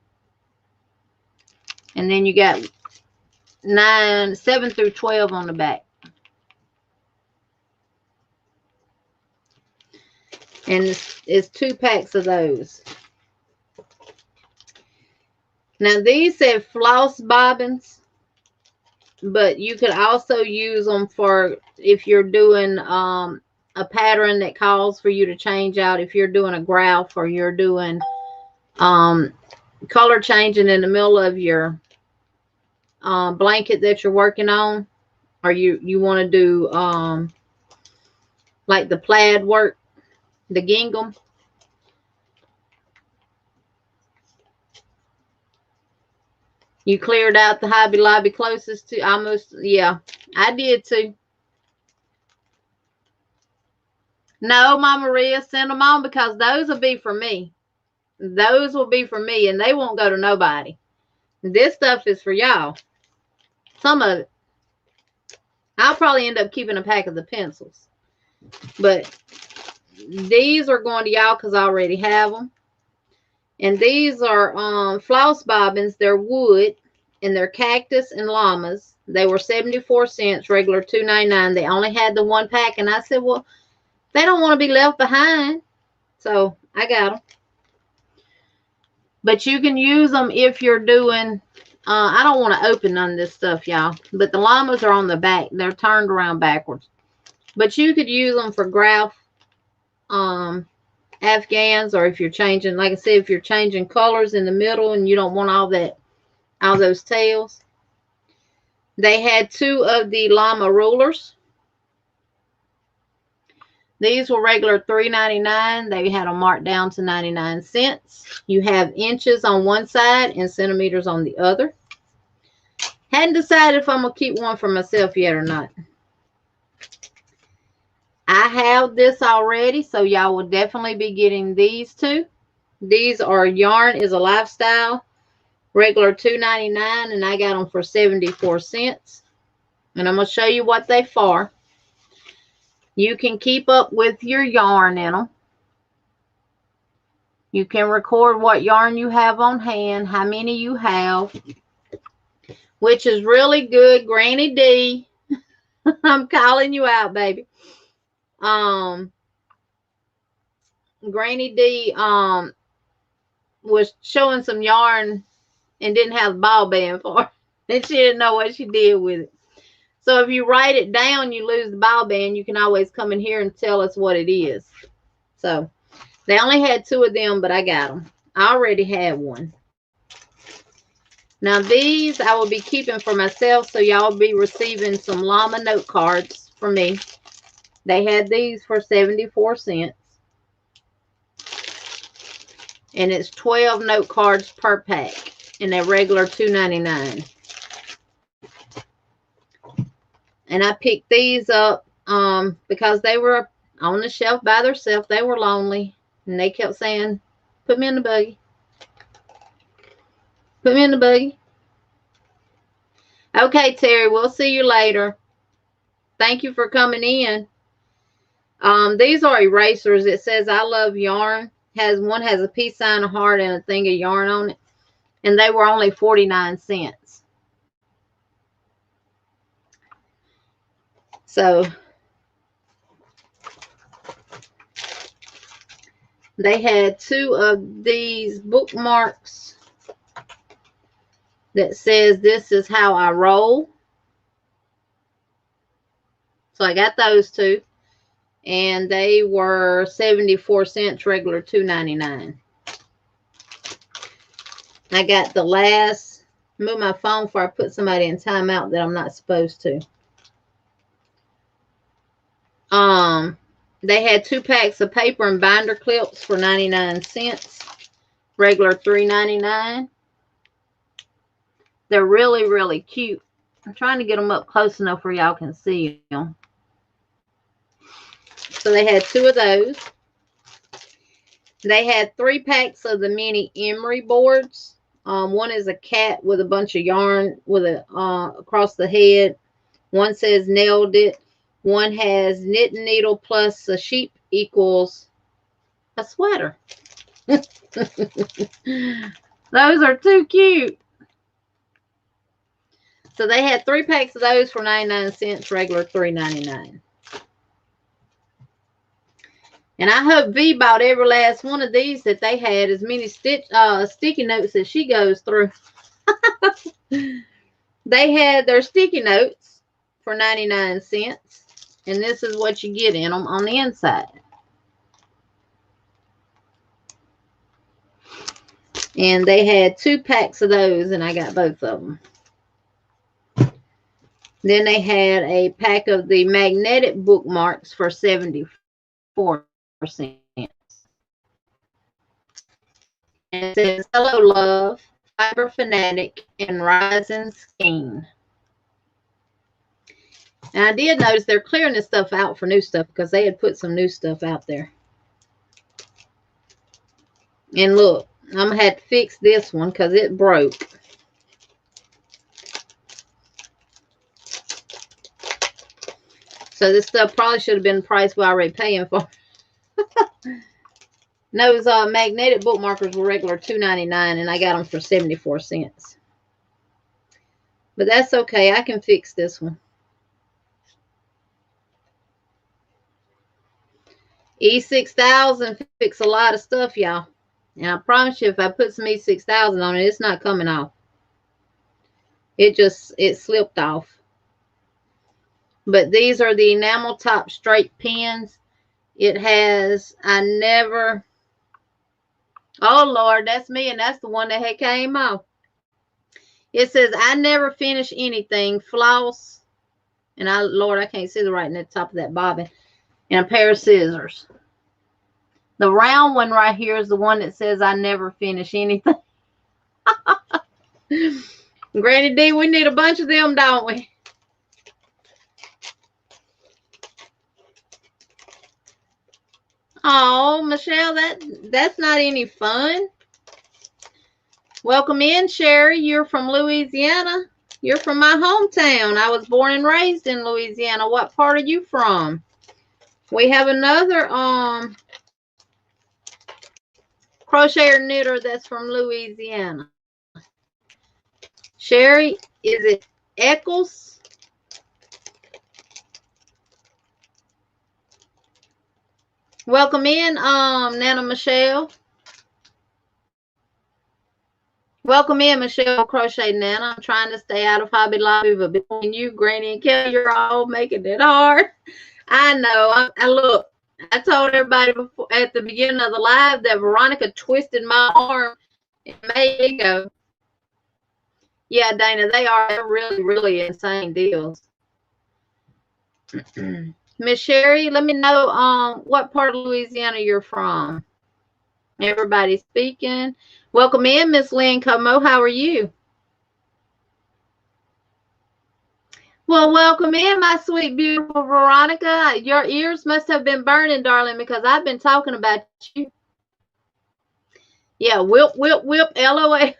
S1: And then you got 7 through 12 on the back. And it's 2 packs of those. Now these said floss bobbins. But you could also use them for if you're doing a pattern that calls for you to change out. If you're doing a graph or you're doing color changing in the middle of your blanket that you're working on, or you want to do like the plaid work, the gingham. You cleared out the Hobby Lobby closest to almost, yeah, I did too. No, Mama Maria, send them on because those will be for me. Those will be for me and they won't go to nobody. This stuff is for y'all. Some of it. I'll probably end up keeping a pack of the pencils. But these are going to y'all because I already have them. And these are floss bobbins. They're wood. And they're cactus and llamas. They were 74 cents, regular $2.99. They only had the one pack. And I said, well, they don't want to be left behind. So I got them. But you can use them if you're doing, I don't want to open none of this stuff, y'all. But the llamas are on the back. They're turned around backwards. But you could use them for graph Afghans, or if you're changing, like I said, if you're changing colors in the middle and you don't want all those tails. They had 2 of the llama rulers. These were regular $3.99. They had them marked down to 99 cents. You have inches on one side and centimeters on the other. Hadn't decided if I'm going to keep one for myself yet or not. I have this already, so y'all will definitely be getting these two. These are Yarn is a Lifestyle. Regular $2.99, and I got them for 74 cents. And I'm going to show you what they for. You can keep up with your yarn in them. You can record what yarn you have on hand, how many you have, which is really good. Granny D, I'm calling you out, baby. Granny D was showing some yarn and didn't have the ball band for it. And she didn't know what she did with it. So if you write it down, you lose the ball band. You can always come in here and tell us what it is. So they only had 2 of them, but I got them. I already had one. Now these I will be keeping for myself, so y'all will be receiving some llama note cards from me. They had these for 74 cents. And it's 12 note cards per pack. And they're regular $2.99. And I picked these up because they were on the shelf by themselves. They were lonely. And they kept saying, put me in the buggy. Put me in the buggy. Okay, Terry, we'll see you later. Thank you for coming in. These are erasers. It says, I love yarn. One has a peace sign, a heart, and a thing of yarn on it. And they were only 49 cents. So they had 2 of these bookmarks that says, this is how I roll. So I got those 2. And they were 74 cents, regular $2.99. I got the last, move my phone before I put somebody in timeout that I'm not supposed to. They had 2 packs of paper and binder clips for 99 cents. Regular $3.99. They're really, really cute. I'm trying to get them up close enough where y'all can see them. So they had 2 of those. They had 3 packs of the mini emery boards. One is a cat with a bunch of yarn with a across the head. One says nailed it. One has knit and needle plus a sheep equals a sweater. Those are too cute. So they had 3 packs of those for 99 cents, regular $3.99. And I hope V bought every last one of these that they had, as many sticky notes as she goes through. they had their sticky notes for 99 cents. And this is what you get in them on the inside. And they had 2 packs of those, and I got both of them. Then they had a pack of the magnetic bookmarks for 74 cents. And it says, Hello Love, Fiber Fanatic, and Rising Scheme. And I did notice they're clearing this stuff out for new stuff because they had put some new stuff out there. And look, I'm going to have to fix this one because it broke. So this stuff probably should have been the price we're already paying for. Those magnetic bookmarkers were regular $2.99 and I got them for 74 cents. But that's okay. I can fix this one. E6000 fix a lot of stuff, y'all. And I promise you, if I put some E6000 on it, it's not coming off. It slipped off. But these are the enamel top straight pens. It has, oh Lord, that's me, and that's the one that had came off. It says, I never finish anything, floss. And Lord, I can't see the writing at the top of that bobbin. And a pair of scissors. The round one right here is the one that says, I never finish anything. Granny D, we need a bunch of them, don't we? Oh, Michelle, that's not any fun. Welcome in, Sherry. You're from Louisiana. You're from my hometown. I was born and raised in Louisiana. What part are you from? We have another crocheter knitter that's from Louisiana. Sherry, is it Eccles? Welcome in, Nana Michelle. Welcome in, Michelle Crochet Nana. I'm trying to stay out of Hobby Lobby, but between you, Granny, and Kelly, you're all making it hard. I know. Look, I told everybody before at the beginning of the live that Veronica twisted my arm and made me go. Yeah, Dana, they're really, really insane deals. Miss Sherry, let me know what part of Louisiana you're from. Everybody speaking. Welcome in, Miss Lynn Como. How are you? Well, welcome in, my sweet, beautiful Veronica. Your ears must have been burning, darling, because I've been talking about you. Yeah, whip, whip, whip, LOA.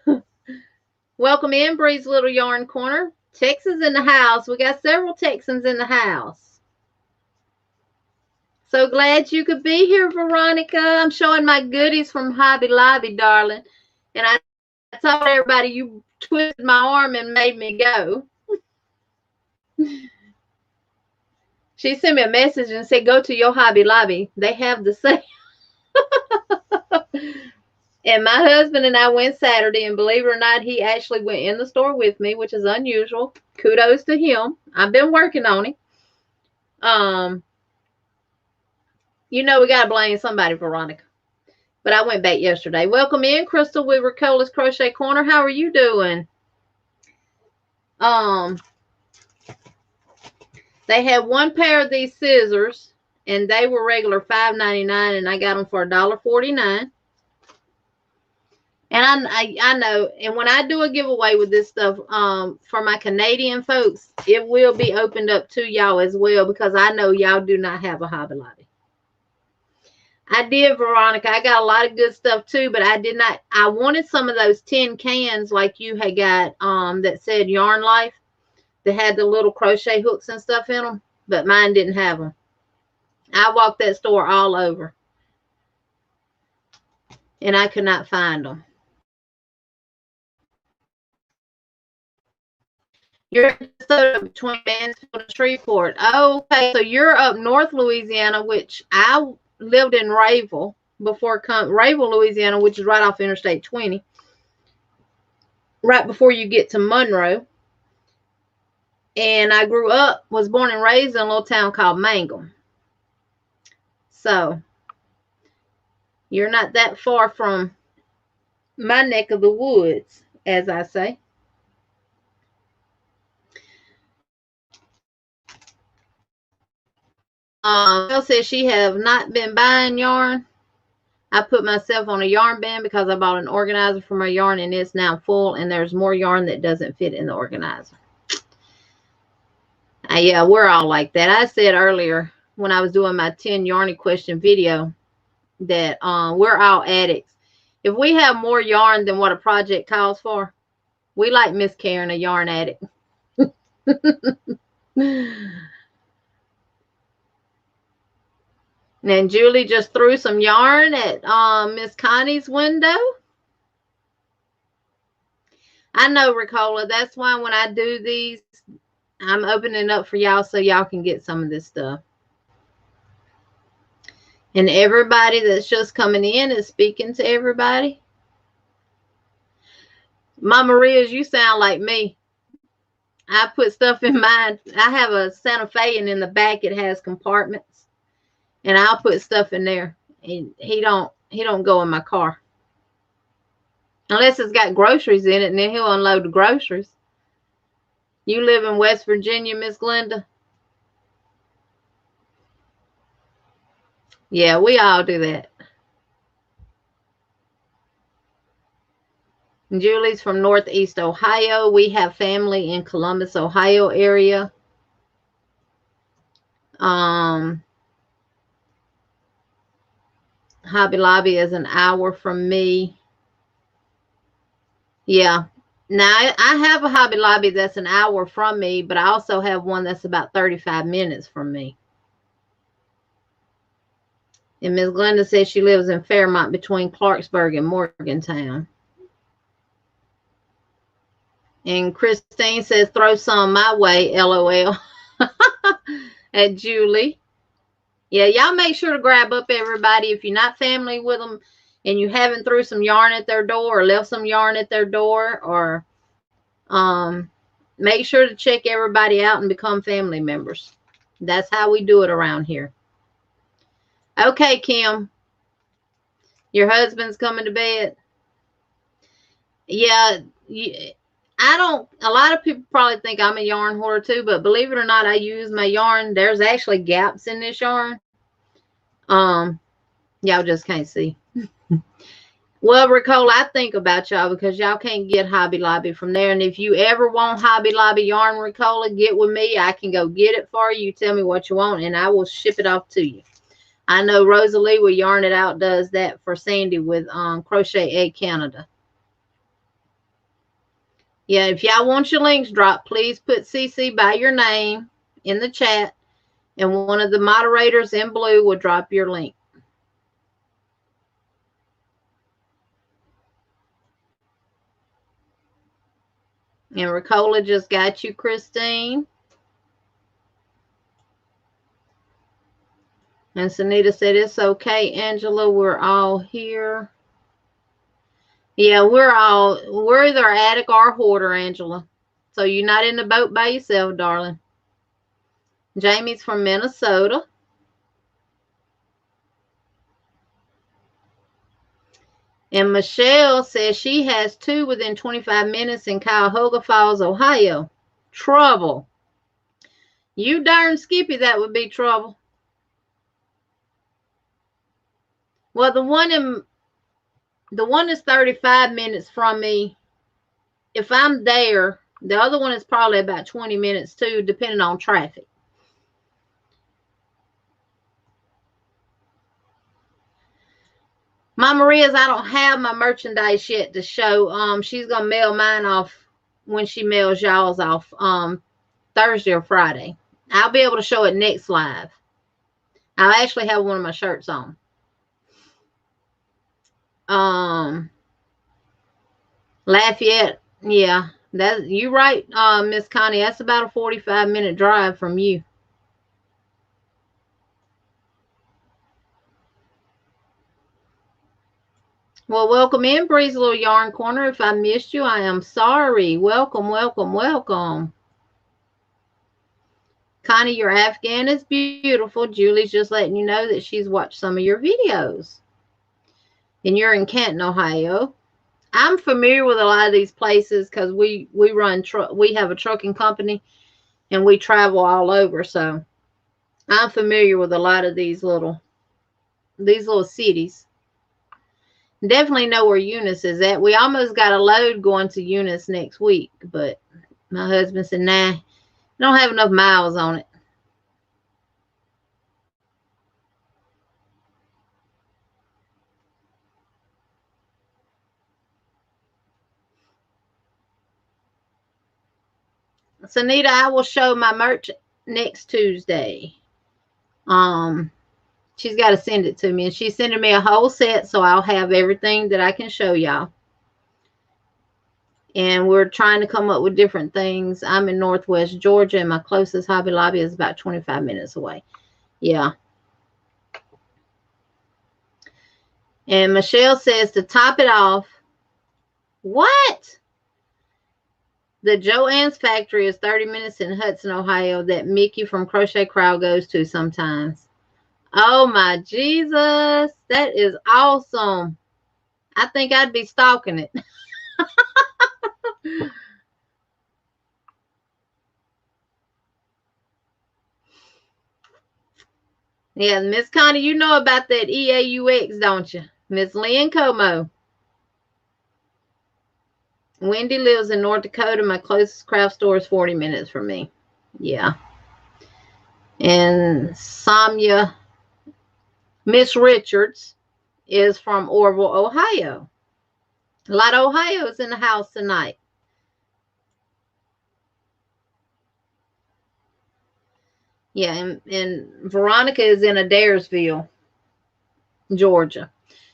S1: Welcome in, Bree's Little Yarn Corner. Texas in the house. We got several Texans in the house. So glad you could be here, Veronica. I'm showing my goodies from Hobby Lobby, darling. And I told everybody you twisted my arm and made me go. She sent me a message and said, go to your Hobby Lobby. They have the same. And my husband and I went Saturday, and believe it or not, he actually went in the store with me, which is unusual. Kudos to him. I've been working on it. You know we got to blame somebody, Veronica. But I went back yesterday. Welcome in, Crystal with Ricola's Crochet Corner. How are you doing? They had one pair of these scissors, and they were regular $5.99, and I got them for $1.49. And I know, and when I do a giveaway with this stuff, for my Canadian folks, it will be opened up to y'all as well, because I know y'all do not have a Hobby Lobby. I did, Veronica. I got a lot of good stuff too, but I did not. I wanted some of those tin cans like you had got, that said Yarn Life, that had the little crochet hooks and stuff in them, but mine didn't have them. I walked that store all over, and I could not find them. You're between Mansfield and Shreveport. Oh, okay, so you're up north Louisiana, which I lived in Rayville before. Rayville, Louisiana, which is right off Interstate 20, right before you get to Monroe. And I was born and raised in a little town called Mangum. So you're not that far from my neck of the woods, as I say. Bill says she have not been buying yarn. I put myself on a yarn ban because I bought an organizer for my yarn and it's now full and there's more yarn that doesn't fit in the organizer. Yeah, we're all like that. I said earlier when I was doing my 10 yarny question video that we're all addicts. If we have more yarn than what a project calls for, we like miscarrying a yarn addict. And Julie just threw some yarn at Miss Connie's window. I know, Ricola. That's why when I do these, I'm opening up for y'all so y'all can get some of this stuff. And everybody that's just coming in is speaking to everybody. Mama Riz, you sound like me. I put stuff in mine. I have a Santa Fe, and in the back it has compartments, and I'll put stuff in there. And he don't go in my car unless it's got groceries in it, and then he'll unload the groceries. You live in West Virginia, Miss Glenda? Yeah, we all do that. Julie's from Northeast Ohio. We have family in Columbus, Ohio area. Hobby Lobby is an hour from me. Yeah. Now, I have a Hobby Lobby that's an hour from me, but I also have one that's about 35 minutes from me. And Ms. Glenda says she lives in Fairmont between Clarksburg and Morgantown. And Christine says, throw some my way, LOL, at Julie. Yeah, y'all make sure to grab up everybody. If you're not family with them and you haven't threw some yarn at their door or left some yarn at their door, or make sure to check everybody out and become family members. That's how we do it around here. Okay, Kim. Your husband's coming to bed? Yeah, a lot of people probably think I'm a yarn hoarder too, but believe it or not, I use my yarn. There's actually gaps in this yarn. Y'all just can't see. Well, Ricola, I think about y'all because y'all can't get Hobby Lobby from there. And if you ever want Hobby Lobby yarn, Ricola, get with me. I can go get it for you. You tell me what you want, and I will ship it off to you. I know Rosalie with Yarn It Out does that for Sandy with Crochet Egg Canada. Yeah, if y'all want your links dropped, please put CC by your name in the chat, and one of the moderators in blue will drop your link. And Ricola just got you, Christine. And Sunita said, it's okay, Angela. We're all here. Yeah, we're either addict or hoarder, Angela. So you're not in the boat by yourself, darling. Jamie's from Minnesota. And Michelle says she has 2 within 25 minutes in Cuyahoga Falls, Ohio. Trouble. You darn Skippy, that would be trouble. Well, the one is 35 minutes from me. If I'm there, the other one is probably about 20 minutes too, depending on traffic. Mama Riz, I don't have my merchandise yet to show. She's gonna mail mine off when she mails y'all's off Thursday or Friday. I'll be able to show it next live. I'll actually have one of my shirts on. Lafayette, yeah, you right, Miss Connie. That's about a 45-minute drive from you. Well, welcome in, Bree's Little Yarn Corner. If I missed you, I am sorry. Welcome, welcome, welcome. Connie, your Afghan is beautiful. Julie's just letting you know that she's watched some of your videos. And you're in Canton, Ohio. I'm familiar with a lot of these places because we have a trucking company and we travel all over. So I'm familiar with a lot of these little cities. Definitely know where Eunice is at. We almost got a load going to Eunice next week, but my husband said, nah, I don't have enough miles on it. So, Nita, I will show my merch next Tuesday. She's got to send it to me, and she's sending me a whole set, so I'll have everything that I can show y'all. And we're trying to come up with different things. I'm in Northwest Georgia, and my closest Hobby Lobby is about 25 minutes away. Yeah. And Michelle says to top it off, what? The Joann's factory is 30 minutes in Hudson, Ohio, that Mickey from Crochet Crowd goes to sometimes. Oh my Jesus, that is awesome. I think I'd be stalking it. Yeah, Miss Connie, you know about that EAUX, don't you? Miss Lynn Como. Wendy lives in North Dakota. My closest craft store is 40 minutes from me. Yeah. And Samya, Miss Richards, is from Orville, Ohio. A lot of Ohio's in the house tonight. Yeah, and Veronica is in Adairsville, Georgia.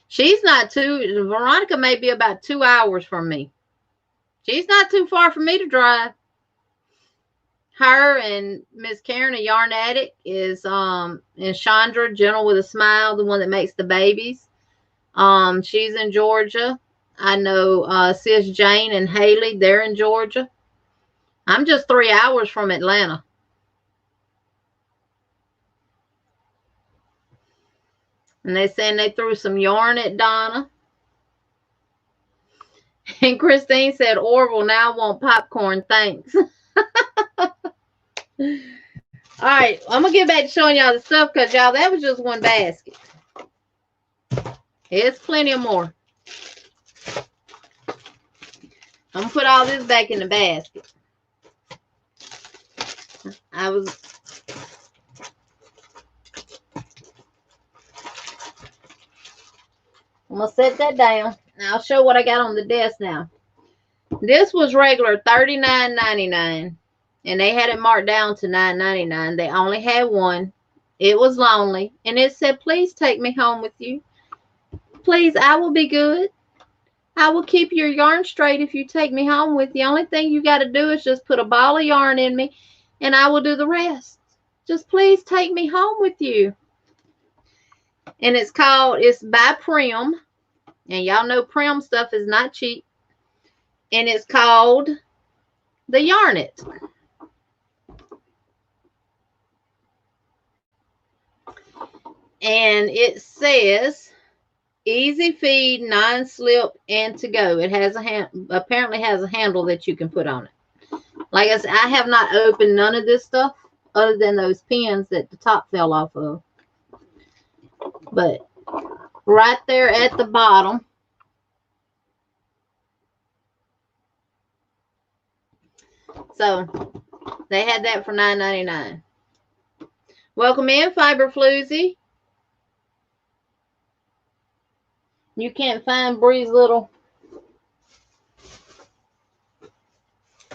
S1: She's not too, Veronica may be about 2 hours from me. She's not too far for me to drive. Her and Miss Karen, a yarn addict, is and Chandra, Gentle with a Smile, the one that makes the babies. She's in Georgia. I know Sis Jane and Haley, they're in Georgia. I'm just 3 hours from Atlanta. And they're saying they threw some yarn at Donna. And Christine said, Orville, now I want popcorn, thanks. All right, I'm going to get back to showing y'all the stuff because, y'all, that was just one basket. There's plenty of more. I'm going to put all this back in the basket. I'm going to set that down. I'll show what I got on the desk now. This was regular $39.99. And they had it marked down to $9.99. They only had one. It was lonely. And it said, please take me home with you. Please, I will be good. I will keep your yarn straight if you take me home with you. The only thing you got to do is just put a ball of yarn in me, and I will do the rest. Just please take me home with you. And it's by Prim. And y'all know Prim stuff is not cheap. And it's called the Yarn It. And it says easy feed, non-slip, and to go. It has apparently has a handle that you can put on it. Like I said, I have not opened none of this stuff other than those pins that the top fell off of. But right there at the bottom, so they had that for $9.99. Welcome in, Fiber Floozy. You can't find Bree's little.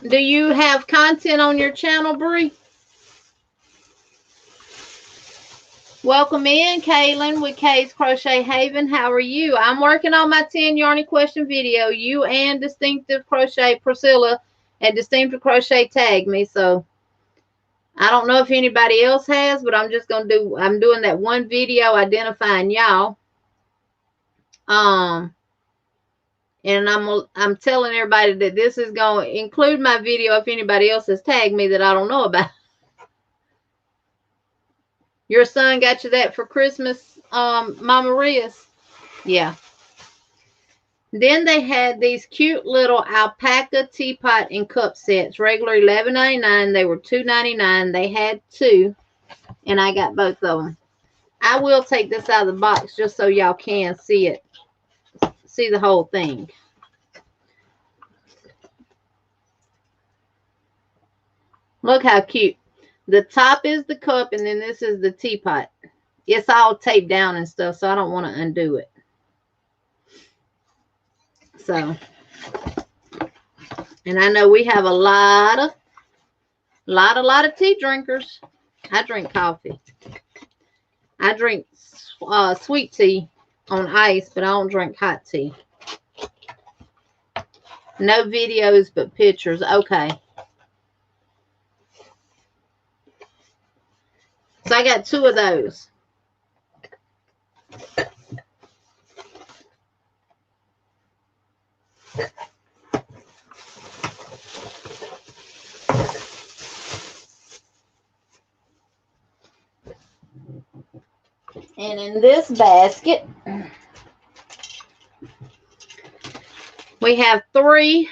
S1: Do you have content on your channel, Bree? Welcome in, Kaylin with Kay's Crochet Haven. How are you? I'm working on my 10 yarny question video. You and Distinctive Crochet, Priscilla at Distinctive Crochet tagged me, so I don't know if anybody else has, but I'm just going to do, I'm doing that one video identifying y'all. And I'm telling everybody that this is going to include my video if anybody else has tagged me that I don't know about. Your son got you that for Christmas, Mama Riz? Yeah. Then they had these cute little alpaca teapot and cup sets. Regular $11.99. They were $2.99. They had two, and I got both of them. I will take this out of the box just so y'all can see it. See the whole thing. Look how cute. The top is the cup, and then this is the teapot. It's all taped down and stuff, so I don't want to undo it. So, and I know we have a lot of tea drinkers. I drink coffee. I drink sweet tea on ice, but I don't drink hot tea. No videos, but pictures. Okay. So I got two of those. And in this basket, we have 3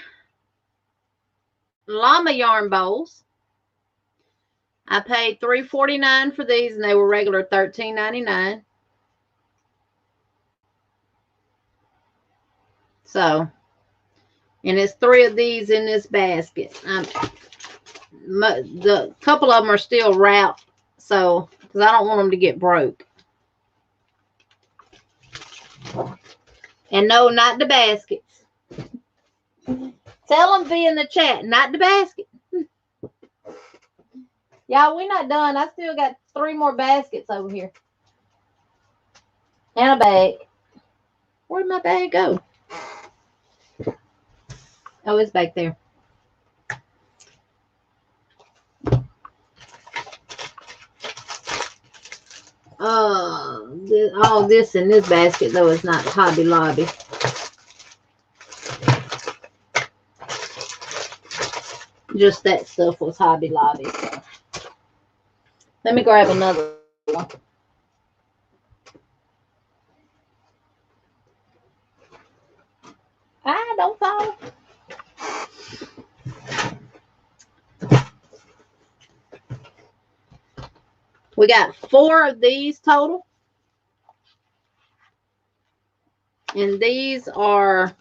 S1: llama yarn bowls. I paid $3.49 for these, and they were regular $13.99. So, and it's 3 of these in this basket. The couple of them are still wrapped, so because I don't want them to get broke. And no, not the baskets. Tell them be in the chat, not the basket. Y'all, we're not done. I still got 3 more baskets over here. And a bag. Where'd my bag go? Oh, it's back there. All this in this basket, though, is not Hobby Lobby. Just that stuff was Hobby Lobby. So. Let me grab another one. Don't fall. We got 4 of these total. And these are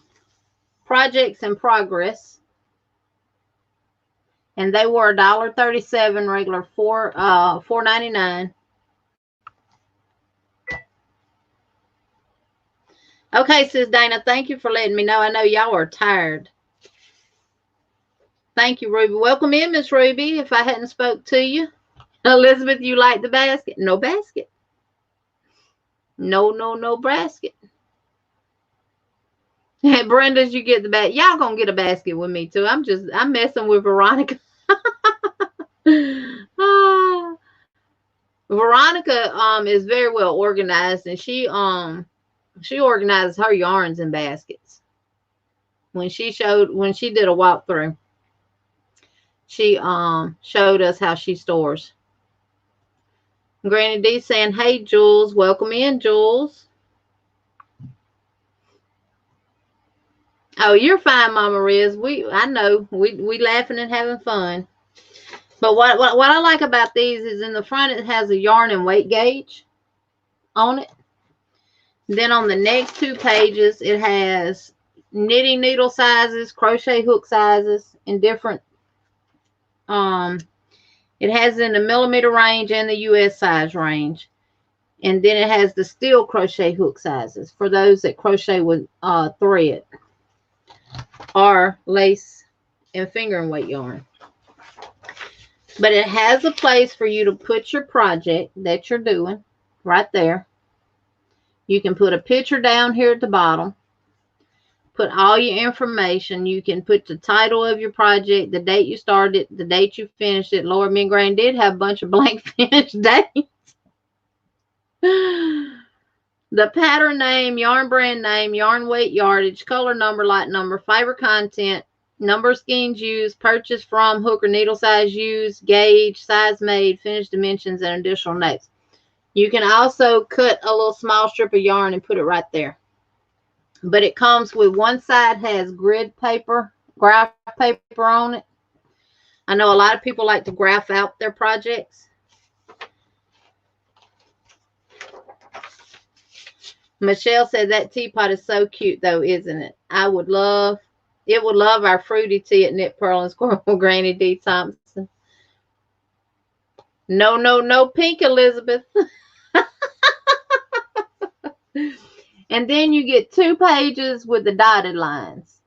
S1: projects in progress. And they were $1.37, regular $4.99. Okay, Sis Dana, thank you for letting me know. I know y'all are tired. Thank you, Ruby. Welcome in, Miss Ruby, if I hadn't spoke to you. Elizabeth, you like the basket? No basket. No basket. And Brenda's, you get the basket. Y'all gonna get a basket with me too. I'm messing with Veronica. Veronica is very well organized, and she organizes her yarns in baskets. When she did a walkthrough, she showed us how she stores. Granny D saying, "Hey Jules, welcome in, Jules." Oh, you're fine, Mama Riz. I know we laughing and having fun. But what I like about these is in the front it has a yarn and weight gauge on it. Then on the next 2 pages it has knitting needle sizes, crochet hook sizes, and different. It has in the millimeter range and the US size range. And then it has the steel crochet hook sizes for those that crochet with thread or lace and fingering weight yarn. But it has a place for you to put your project that you're doing right there. You can put a picture down here at the bottom. Put all your information. You can put the title of your project, the date you started, the date you finished it. Lord, me and Gran did have a bunch of blank finished dates. The pattern name, yarn brand name, yarn weight, yardage, color number, light number, fiber content, number of skeins used, purchase from, hook or needle size used, gauge, size made, finished dimensions, and additional notes. You can also cut a little small strip of yarn and put it right there. But it comes with one side has grid paper, graph paper on it. I know a lot of people like to graph out their projects. Michelle said that teapot is so cute though, isn't it? It would love our fruity tea at Knit Pearl and Squirrel. Granny D. Thompson. No pink, Elizabeth. And then you get 2 pages with the dotted lines.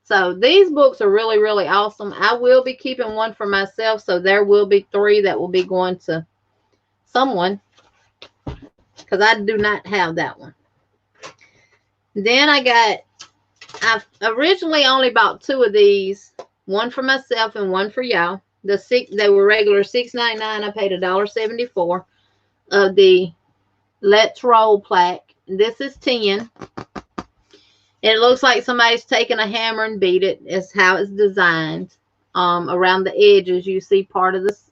S1: So these books are really, really awesome. I will be keeping one for myself, so there will be 3 that will be going to someone, because I do not have that one. Then I originally only bought 2 of these, one for myself and one for y'all. They were regular $6.99. I paid $1.74 of the Let's Roll plaque. This is 10. It looks like somebody's taken a hammer and beat it. It's how it's designed. Around the edges, you see part of this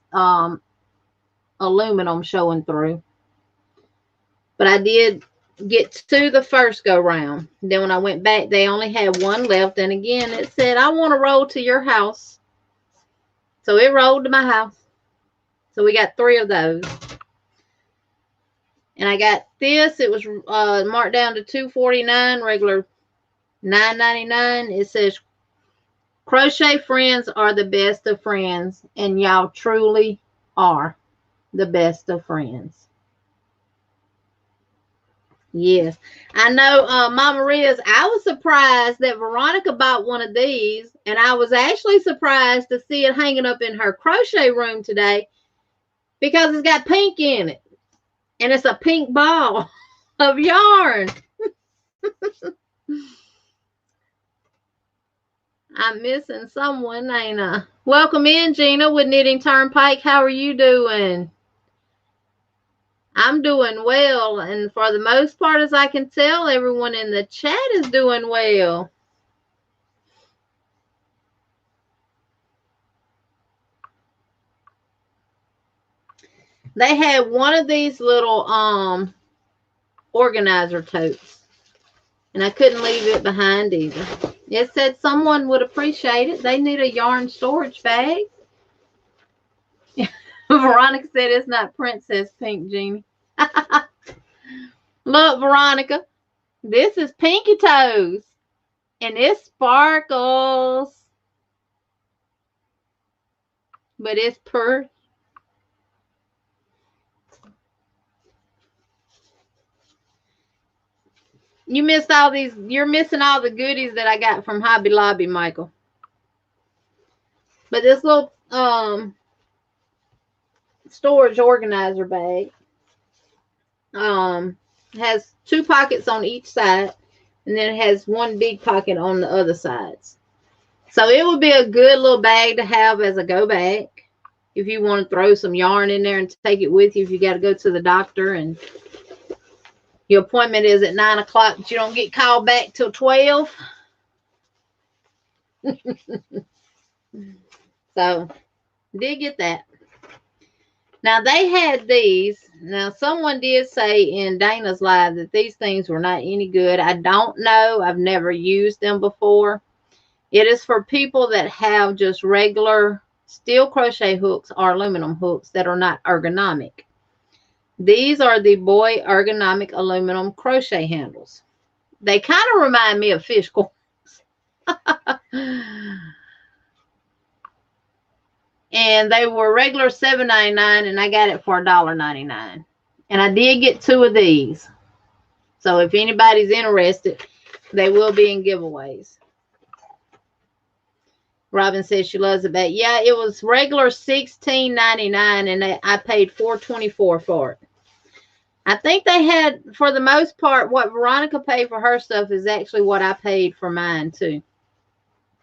S1: aluminum showing through. But I did get to the first go round. Then when I went back, they only had 1 left. And again, it said, I want to roll to your house. So it rolled to my house. So we got 3 of those. And I got this. It was marked down to $2.49, regular $9.99. It says, crochet friends are the best of friends. And y'all truly are the best of friends. Yes. I know, Mama Riz, I was surprised that Veronica bought one of these. And I was actually surprised to see it hanging up in her crochet room today, because it's got pink in it. And it's a pink ball of yarn. I'm missing someone, ain't I? Welcome in, Gina, with Knitting Turnpike. How are you doing? I'm doing well. And for the most part, as I can tell, everyone in the chat is doing well. They had one of these little organizer totes, and I couldn't leave it behind either. It said someone would appreciate it. They need a yarn storage bag. Veronica said it's not Princess Pink, Jeannie. Look, Veronica, this is Pinky Toes, and it sparkles, but it's pretty. You missed all these. You're missing all the goodies that I got from Hobby Lobby, Michael. But this little storage organizer bag has 2 pockets on each side, and then it has 1 big pocket on the other sides. So it would be a good little bag to have as a go bag if you want to throw some yarn in there and take it with you if you got to go to the doctor and your appointment is at 9 o'clock, but you don't get called back till 12. So, did get that. Now, they had these. Now, someone did say in Dana's live that these things were not any good. I don't know. I've never used them before. It is for people that have just regular steel crochet hooks or aluminum hooks that are not ergonomic. These are the Boy Ergonomic Aluminum Crochet Handles. They kind of remind me of fish coins. And they were regular $7.99, and I got it for $1.99. And I did get 2 of these. So if anybody's interested, they will be in giveaways. Robin says she loves it back. Yeah, it was regular $16.99, and I paid $4.24 for it. I think they had, for the most part, what Veronica paid for her stuff is actually what I paid for mine, too.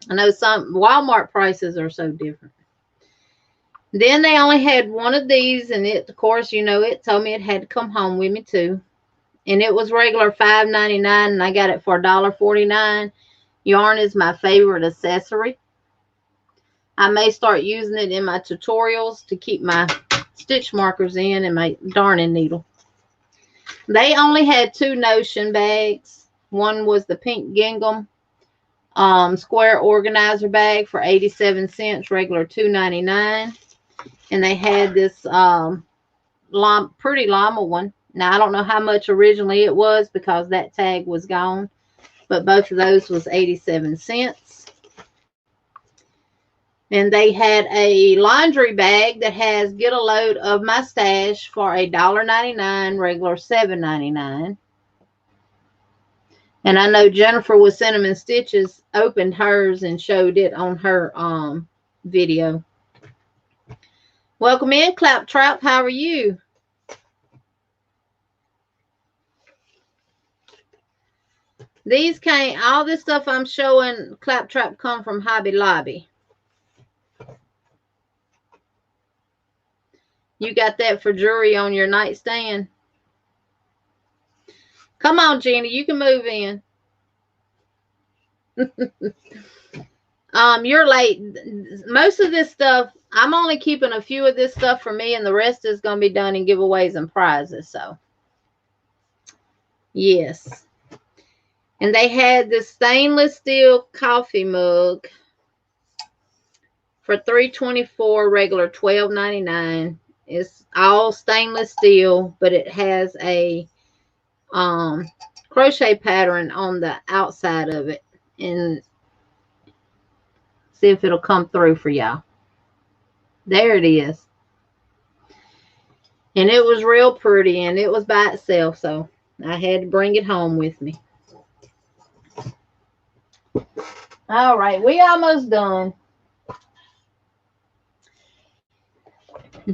S1: I know some Walmart prices are so different. Then they only had 1 of these, and it, of course, you know, it told me it had to come home with me, too. And it was regular $5.99, and I got it for $1.49. Yarn is my favorite accessory. I may start using it in my tutorials to keep my stitch markers in and my darning needle. They only had 2 Notion bags. One was the pink gingham square organizer bag for 87 cents, regular $2.99. And they had this pretty llama one. Now, I don't know how much originally it was because that tag was gone, but both of those was 87 cents. And they had a laundry bag that has get a load of my stash for $1.99, regular $7.99. And I know Jennifer with Cinnamon Stitches opened hers and showed it on her video. Welcome in, Claptrap. How are you? These all this stuff I'm showing, Claptrap, come from Hobby Lobby. You got that for jewelry on your nightstand? Come on, Gina, you can move in. You're late. Most of this stuff, I'm only keeping a few of this stuff for me, and the rest is going to be done in giveaways and prizes. So, yes. And they had this stainless steel coffee mug for $3.24, regular $12.99. It's all stainless steel, but it has a crochet pattern on the outside of it. And see if it'll come through for y'all. There it is. And it was real pretty, and it was by itself, so I had to bring it home with me. All right, we almost done.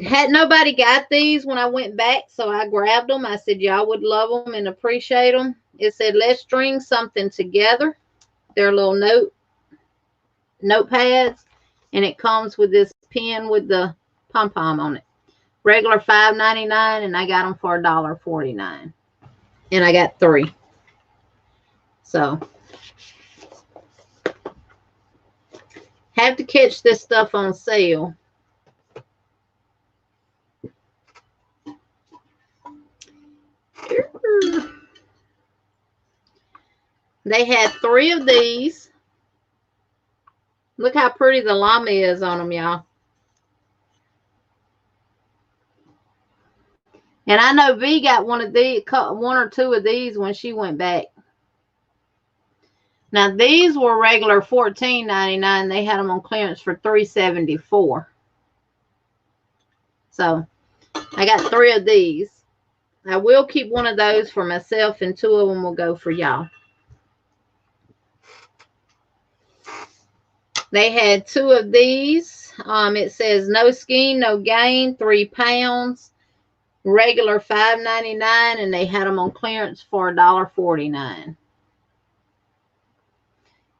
S1: Had nobody got these when I went back, so I grabbed them. I said y'all would love them and appreciate them. It said, let's string something together. They're little notepads, and it comes with this pen with the pom-pom on it. Regular $5.99, and I got them for $1.49. And I got 3. So, have to catch this stuff on sale. They had 3 of these. Look how pretty the llama is on them, y'all. And I know V got one or two of these when she went back. Now, these were regular $14.99. They had them on clearance for $3.74. So, I got 3 of these. I will keep one of those for myself, and 2 of them will go for y'all. They had 2 of these. It says no skein, no gain, 3 pounds. Regular $5.99, and they had them on clearance for $1.49.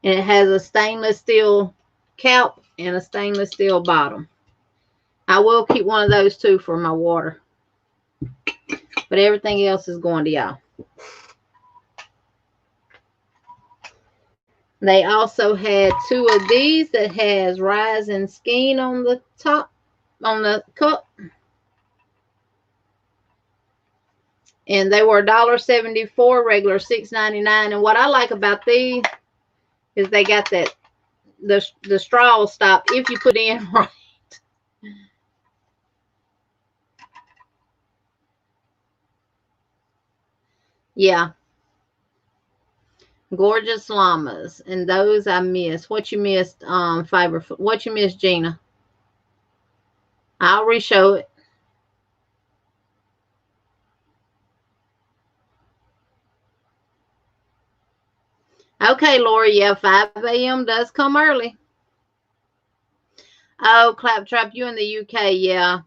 S1: And it has a stainless steel cap and a stainless steel bottom. I will keep one of those too for my water. But everything else is going to y'all. They also had 2 of these that has rising skein on the top, on the cup. And they were $1.74, regular $6.99. And what I like about these is they got that the straw stop if you put in right. Yeah. Gorgeous llamas. And those I missed. What you missed, what you missed, Gina? I'll re-show it. Okay, Lori. Yeah, 5 a.m. does come early. Oh, Claptrap, you in the UK. Yeah.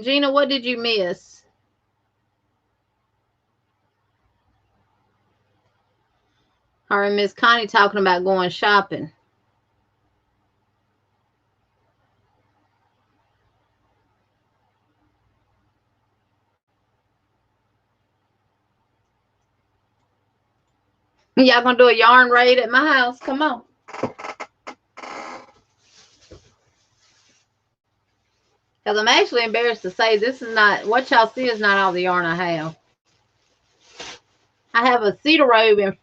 S1: Gina, what did you miss? Her and Miss Connie talking about going shopping. Y'all gonna do a yarn raid at my house? Come on. Because I'm actually embarrassed to say this is not, what y'all see is not all the yarn I have. I have a cedar robe in,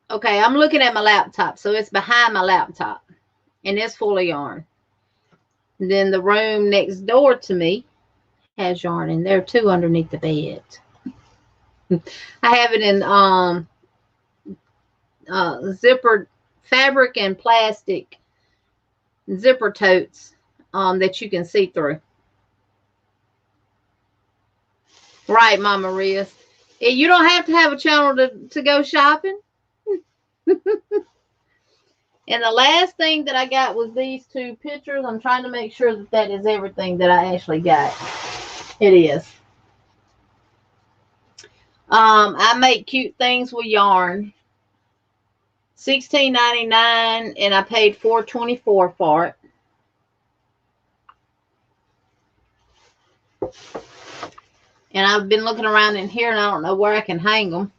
S1: okay, I'm looking at my laptop. So it's behind my laptop. And it's full of yarn. And then the room next door to me has yarn in there too underneath the bed. I have it in zippered fabric and plastic zipper totes that you can see through. Right, Mama Riz. You don't have to have a channel to go shopping. And the last thing that I got was these two pictures. I'm trying to make sure that that is everything that I actually got. It is. I make cute things with yarn. $16.99 and I paid $4.24 for it. And I've been looking around in here and I don't know where I can hang them.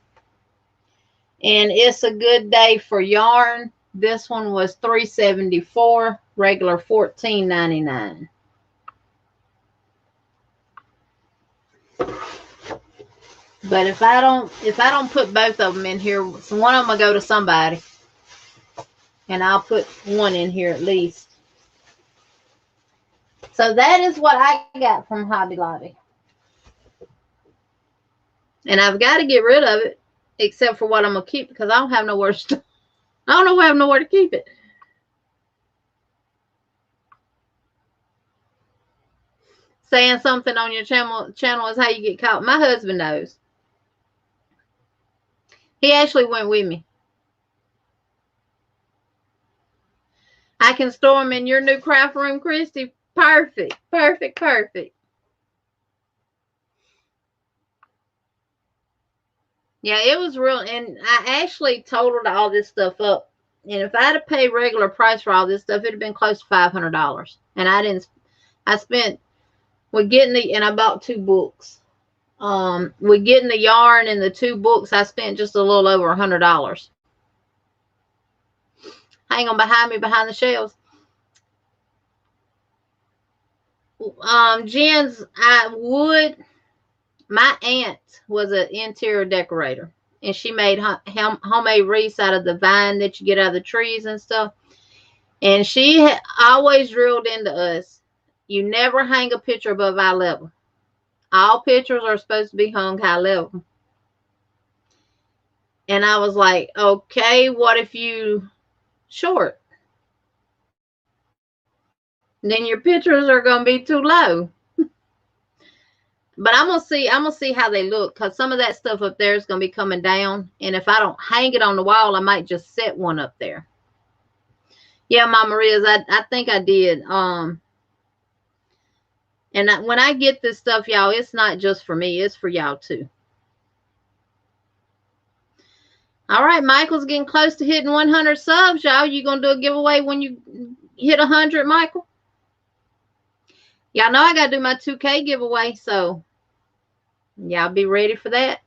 S1: And it's a good day for yarn. This one was $3.74, regular $14.99. But if I don't put both of them in here, so one of them will go to somebody. And I'll put one in here at least. So that is what I got from Hobby Lobby. And I've got to get rid of it, except for what I'm going to keep, because I don't have nowhere to, I don't know where I have nowhere to keep it. Saying something on your channel is how you get caught. My husband knows. He actually went with me. I can store them in your new craft room, Christy. Perfect, perfect, perfect. Yeah, it was real. And I actually totaled all this stuff up. And if I had to pay regular price for all this stuff, it'd have been close to $500. And I spent, with getting the, and I bought 2 books. With getting the yarn and the 2 books, I spent just a little over $100. Hang on behind me, behind the shelves. Jen's, my aunt was an interior decorator. And she made homemade wreaths out of the vine that you get out of the trees and stuff. And she always drilled into us, you never hang a picture above eye level. All pictures are supposed to be hung high level. And I was like, okay, what if you short? Then your pictures are going to be too low. But I'm gonna see how they look, because some of that stuff up there is gonna be coming down. And if I don't hang it on the wall, I might just set one up there. Yeah, Mama Riz, I think I did. And when I get this stuff, y'all, it's not just for me, it's for y'all too. All right, Michael's getting close to hitting 100 subs, y'all. You gonna do a giveaway when you hit 100, Michael? Y'all know I gotta do my 2K giveaway, so y'all be ready for that.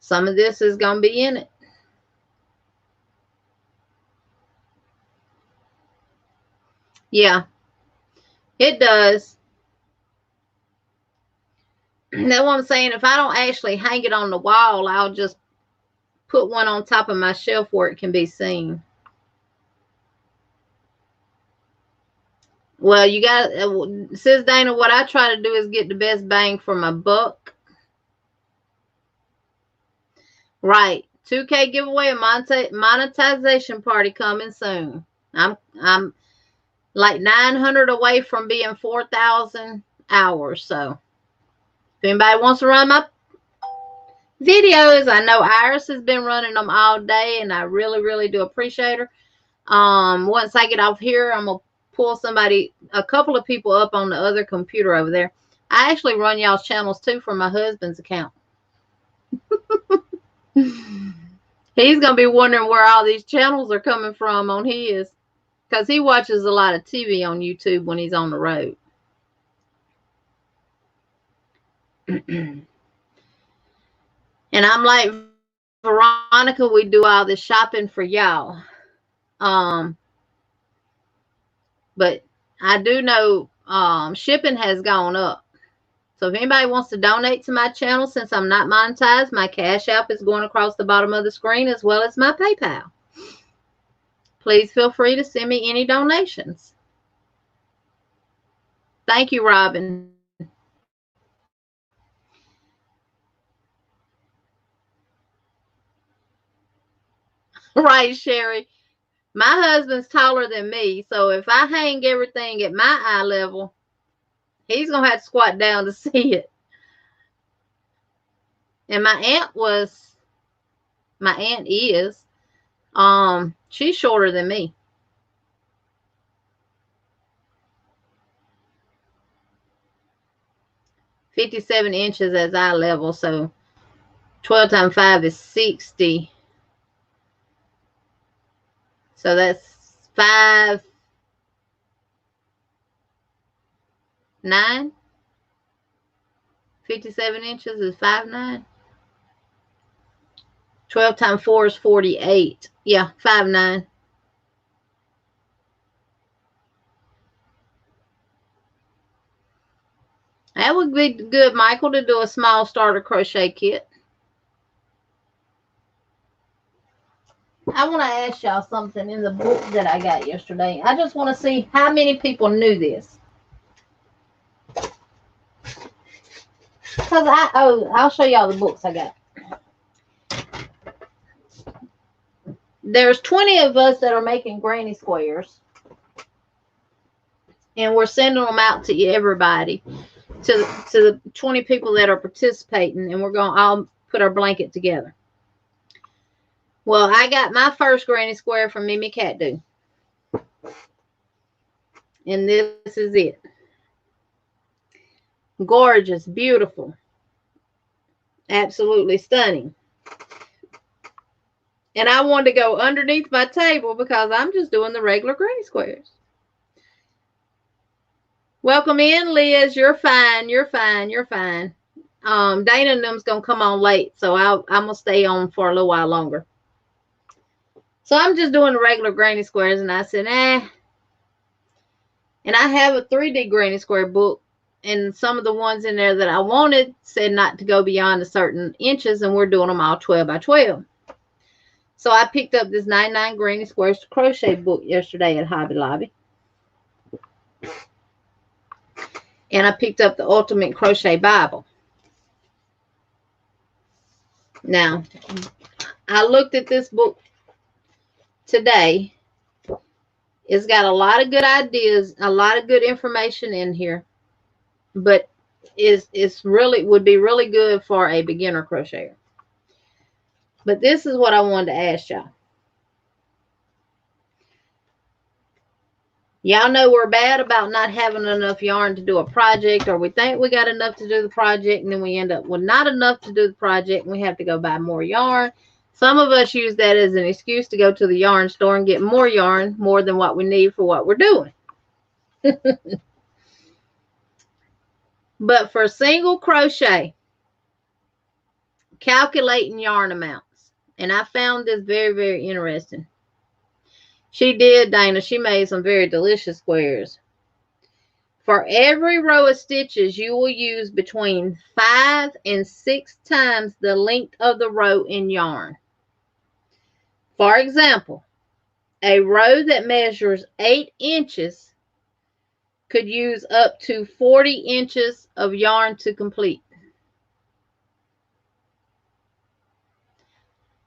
S1: Some of this is gonna be in it. Yeah, it does. That's what I'm saying. If I don't actually hang it on the wall, I'll just put one on top of my shelf where it can be seen. Well, you got, says Dana, what I try to do is get the best bang for my buck. Right. 2K giveaway and monetization party coming soon. I'm like 900 away from being 4,000 hours. So if anybody wants to run my videos, I know Iris has been running them all day, and I really, really do appreciate her. Once I get off here, I'm gonna pull a couple of people up on the other computer over there. I actually run y'all's channels too from my husband's account. He's gonna be wondering where all these channels are coming from on his, because he watches a lot of TV on YouTube when he's on the road. And I'm like, Veronica, we do all this shopping for y'all. But I do know shipping has gone up. So if anybody wants to donate to my channel, since I'm not monetized, my Cash App is going across the bottom of the screen, as well as my PayPal. Please feel free to send me any donations. Thank you, Robin. Right, Sherry. My husband's taller than me, so if I hang everything at my eye level, he's going to have to squat down to see it. And my aunt is, she's shorter than me. 57 inches as eye level, so 12 times 5 is 60. So that's 5'9". 57 inches is 5'9". 12 times 4 is 48. Yeah, 5'9". That would be good, Michael, to do a small starter crochet kit. I want to ask y'all something in the book that I got yesterday. I just want to see how many people knew this. Because I'll show y'all the books I got. There's 20 of us that are making granny squares. And we're sending them out to everybody. To the 20 people that are participating. And we're going to all put our blanket together. Well, I got my first granny square from Mimi Catdo. And this is it. Gorgeous, beautiful. Absolutely stunning. And I wanted to go underneath my table because I'm just doing the regular granny squares. Welcome in, Liz. You're fine. You're fine. You're fine. Dana and them's going to come on late, so I'm going to stay on for a little while longer. So I'm just doing the regular granny squares, and I said, And I have a 3D granny square book, and some of the ones in there that I wanted said not to go beyond a certain inches, and we're doing them all 12 by 12. So I picked up this 99 Granny Squares crochet book yesterday at Hobby Lobby. And I picked up the Ultimate Crochet Bible. Now, I looked at this book today. It's got a lot of good ideas, a lot of good information in here. But it's really would be really good for a beginner crocheter. But this is what I wanted to ask y'all. Y'all know we're bad about not having enough yarn to do a project, or we think we got enough to do the project, and then we end up with not enough to do the project, and we have to go buy more yarn. Some of us use that as an excuse to go to the yarn store and get more yarn, more than what we need for what we're doing. But for single crochet, calculating yarn amounts. And I found this very, very interesting. She did, Dana. She made some very delicious squares. For every row of stitches, you will use between 5 and 6 times the length of the row in yarn. For example, a row that measures 8 inches could use up to 40 inches of yarn to complete.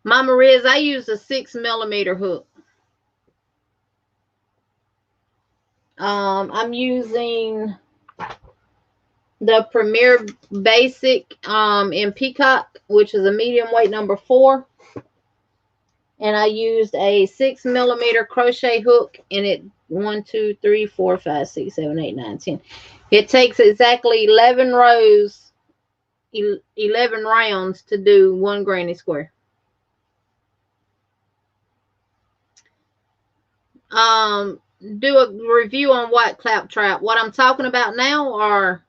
S1: Mama Riz, I use a 6mm hook. I'm using the Premier Basic in Peacock, which is a medium weight number 4. And I used a 6mm crochet hook, and it 1, 2, 3, 4, 5, 6, 7, 8, 9, 10. It takes exactly 11 rows, 11 rounds to do one granny square. Do a review on white claptrap. What I'm talking about now are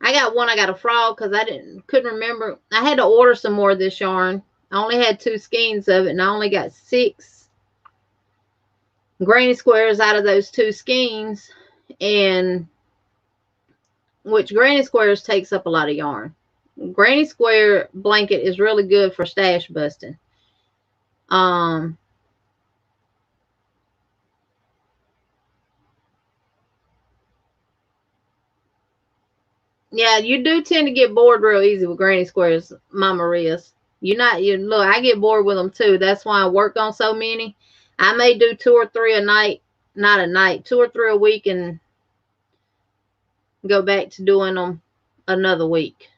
S1: I got a frog because I couldn't remember. I had to order some more of this yarn. I only had 2 skeins of it, and I only got 6 granny squares out of those 2 skeins, and which granny squares takes up a lot of yarn. Granny square blanket is really good for stash busting. Yeah, you do tend to get bored real easy with granny squares, Mama Riz. You look, I get bored with them too. That's why I work on so many. I may do 2 or 3 a night, not a night, 2 or 3 a week, and go back to doing them another week.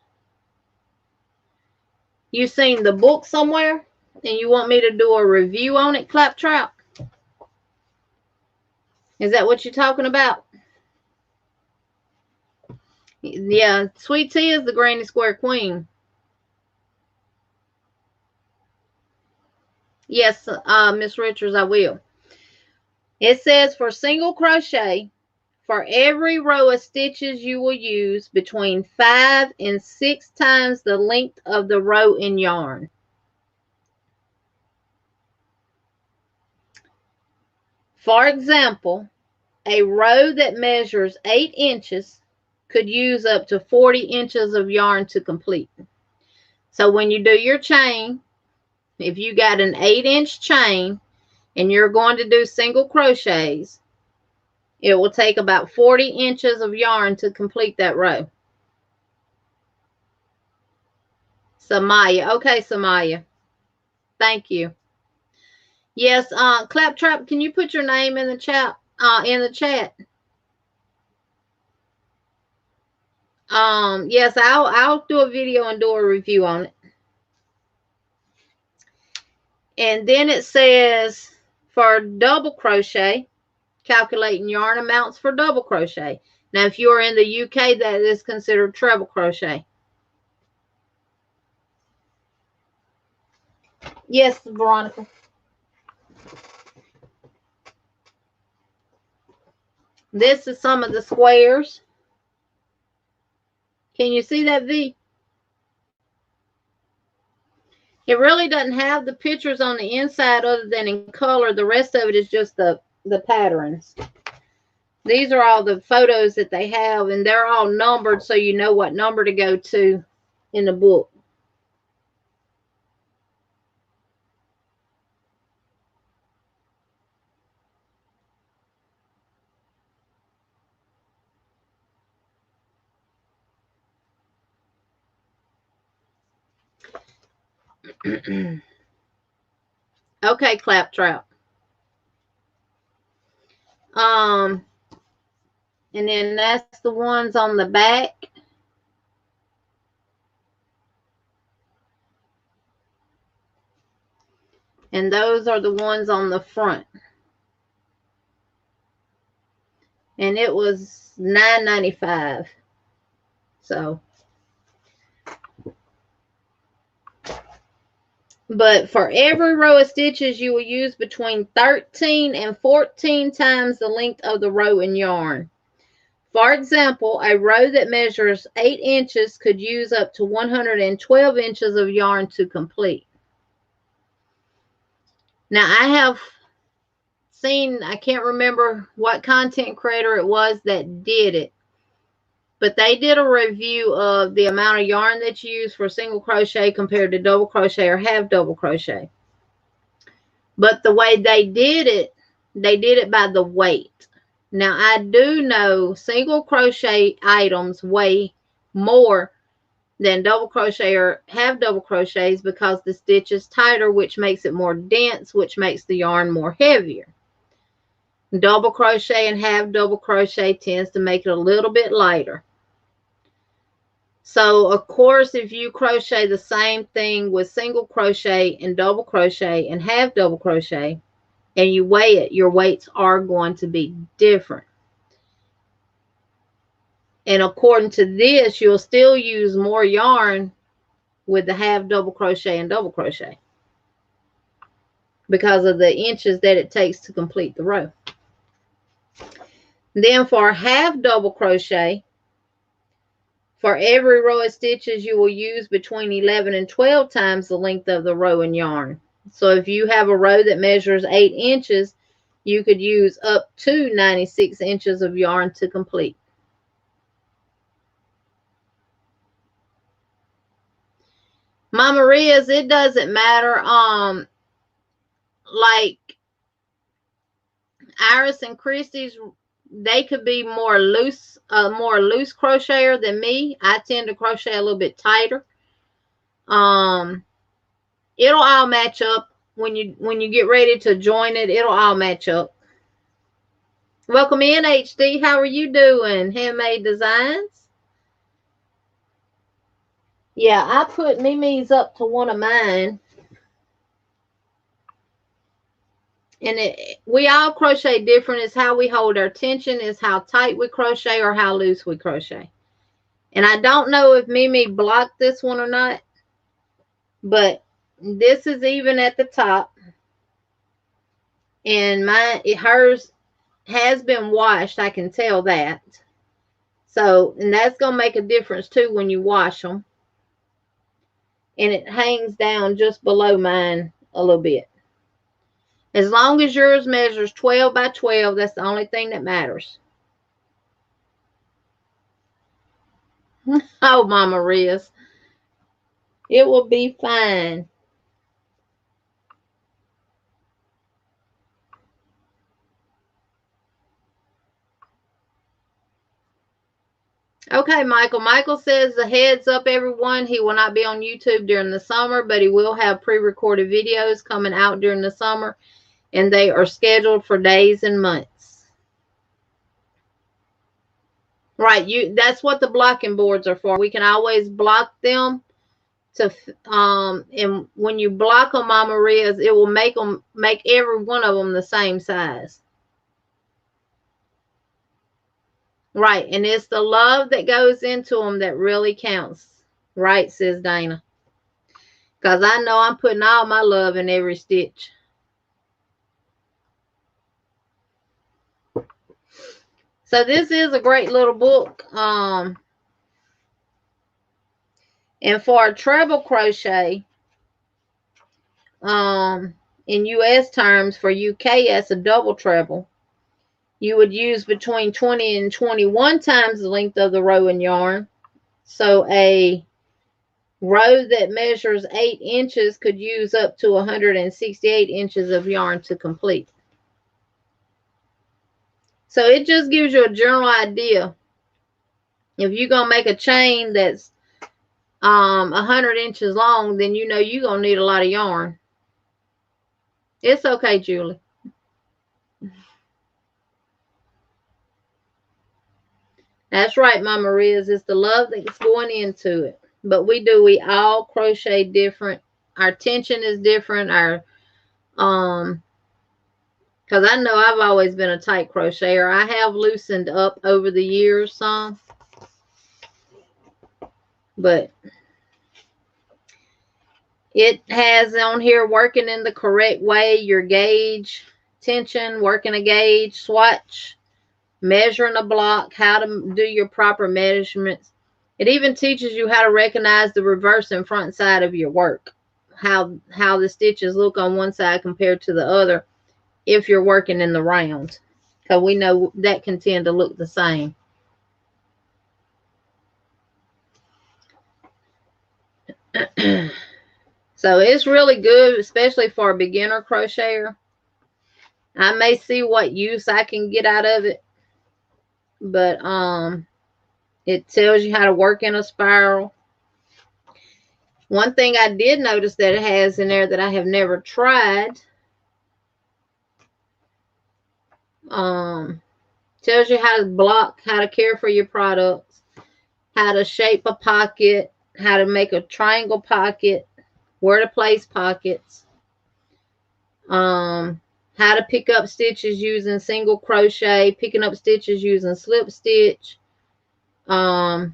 S1: You seen the book somewhere and you want me to do a review on it, Claptrap? Is that what you're talking about? Yeah, Sweet Tea is the granny square queen. Yes, Miss Richards, I will. It says for single crochet, for every row of stitches you will use between 5 and 6 times the length of the row in yarn. For example, a row that measures 8 inches could use up to 40 inches of yarn to complete. So when you do your chain, if you got an 8-inch chain and you're going to do single crochets, it will take about 40 inches of yarn to complete that row. Samaya. Okay, Samaya. Thank you. Yes, Claptrap, can you put your name in the chat? Yes, I'll do a video and do a review on it. And then it says for double crochet, calculating yarn amounts for double crochet. Now, if you're in the UK, that is considered treble crochet. Yes, Veronica. This is some of the squares. Can you see that, V? It really doesn't have the pictures on the inside other than in color. The rest of it is just the patterns. These are all the photos that they have, and they're all numbered so you know what number to go to in the book. Okay, Claptrap. And then that's the ones on the back. And those are the ones on the front. And it was $9.95. So, but for every row of stitches, you will use between 13 and 14 times the length of the row in yarn. For example, a row that measures 8 inches could use up to 112 inches of yarn to complete. Now, I have seen, I can't remember what content creator it was that did it, but they did a review of the amount of yarn that you use for single crochet compared to double crochet or half double crochet. But the way they did it by the weight. Now, I do know single crochet items weigh more than double crochet or half double crochets because the stitch is tighter, which makes it more dense, which makes the yarn more heavier. Double crochet and half double crochet tends to make it a little bit lighter. So, of course, if you crochet the same thing with single crochet and double crochet and half double crochet, and you weigh it, your weights are going to be different. And according to this, you'll still use more yarn with the half double crochet and double crochet because of the inches that it takes to complete the row. Then for half double crochet, For every row of stitches, you will use between 11 and 12 times the length of the row and yarn. So if you have a row that measures 8 inches, you could use up to 96 inches of yarn to complete. Mama Ria's, it doesn't matter. Like Iris and Christy's, they could be more loose crocheter than me. I tend to crochet a little bit tighter. It'll all match up when you get ready to join it. It'll all match up. Welcome in, HD. How are you doing? Handmade Designs. Yeah, I put Mimi's up to one of mine. And we all crochet different. It's how we hold our tension, is how tight we crochet or how loose we crochet. And I don't know if Mimi blocked this one or not, but this is even at the top. And hers has been washed. I can tell that. So, and that's going to make a difference too when you wash them. And it hangs down just below mine a little bit. As long as yours measures 12 by 12, that's the only thing that matters. Oh, Mama Riz, it will be fine. Okay, Michael. Michael says, the heads up, everyone. He will not be on YouTube during the summer, but he will have pre-recorded videos coming out during the summer, and they are scheduled for days and months. Right, that's what the blocking boards are for. We can always block them to and when you block them, Mama Riz, it will make every one of them the same size. Right, and it's the love that goes into them that really counts. Right, says Dana. Because I know I'm putting all my love in every stitch. So this is a great little book. And for a treble crochet, in US terms, for UK, that's a double treble. You would use between 20 and 21 times the length of the row and yarn. So a row that measures 8 inches could use up to 168 inches of yarn to complete. So it just gives you a general idea. If you're going to make a chain that's 100 inches long, then you know you're going to need a lot of yarn. It's okay, Julie. That's right, Mama Riz. It's the love that's going into it. But we all crochet different. Our tension is different. Our because I know I've always been a tight crocheter. I have loosened up over the years some. But it has on here working in the correct way, your gauge, tension, working a gauge, swatch, measuring a block, how to do your proper measurements. It even teaches you how to recognize the reverse and front side of your work, how the stitches look on one side compared to the other if you're working in the round, because we know that can tend to look the same. So it's really good, especially for a beginner crocheter. I may see what use I can get out of it, but it tells you how to work in a spiral. One thing I did notice that it has in there that I have never tried, tells you how to block, how to care for your products, how to shape a pocket, how to make a triangle pocket, where to place pockets, how to pick up stitches using single crochet, picking up stitches using slip stitch, how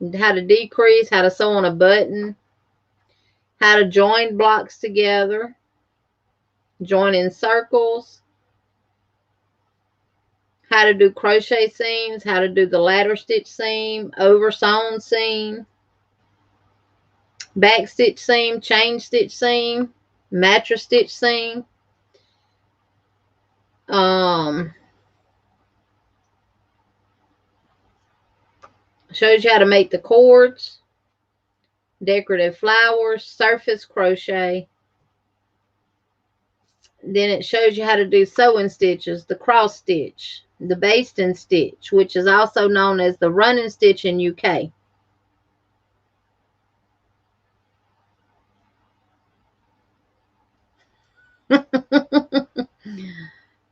S1: to decrease, how to sew on a button, how to join blocks together, join in circles, how to do crochet seams, how to do the ladder stitch seam, over sewn seam, back stitch seam, chain stitch seam, mattress stitch seam. Shows you how to make the cords, decorative flowers, surface crochet. Then it shows you how to do sewing stitches, the cross stitch, the basting stitch, which is also known as the running stitch in UK.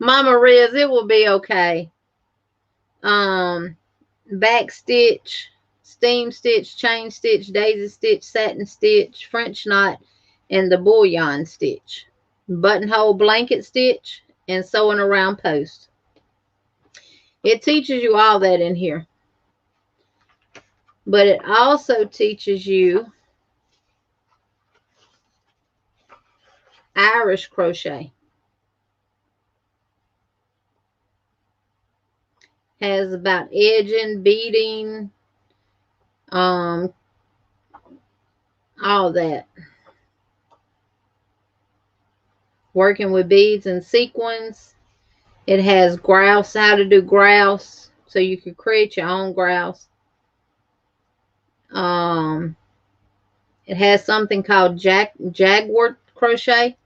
S1: Mama Riz, it will be okay. Back stitch, steam stitch, chain stitch, daisy stitch, satin stitch, French knot, and the bullion stitch. Buttonhole blanket stitch, and sewing around post. It teaches you all that in here. But it also teaches you Irish crochet. Has about edging, beading, all that. Working with beads and sequins. It has grouse, how to do grouse, so you can create your own grouse. It has something called jagwort crochet.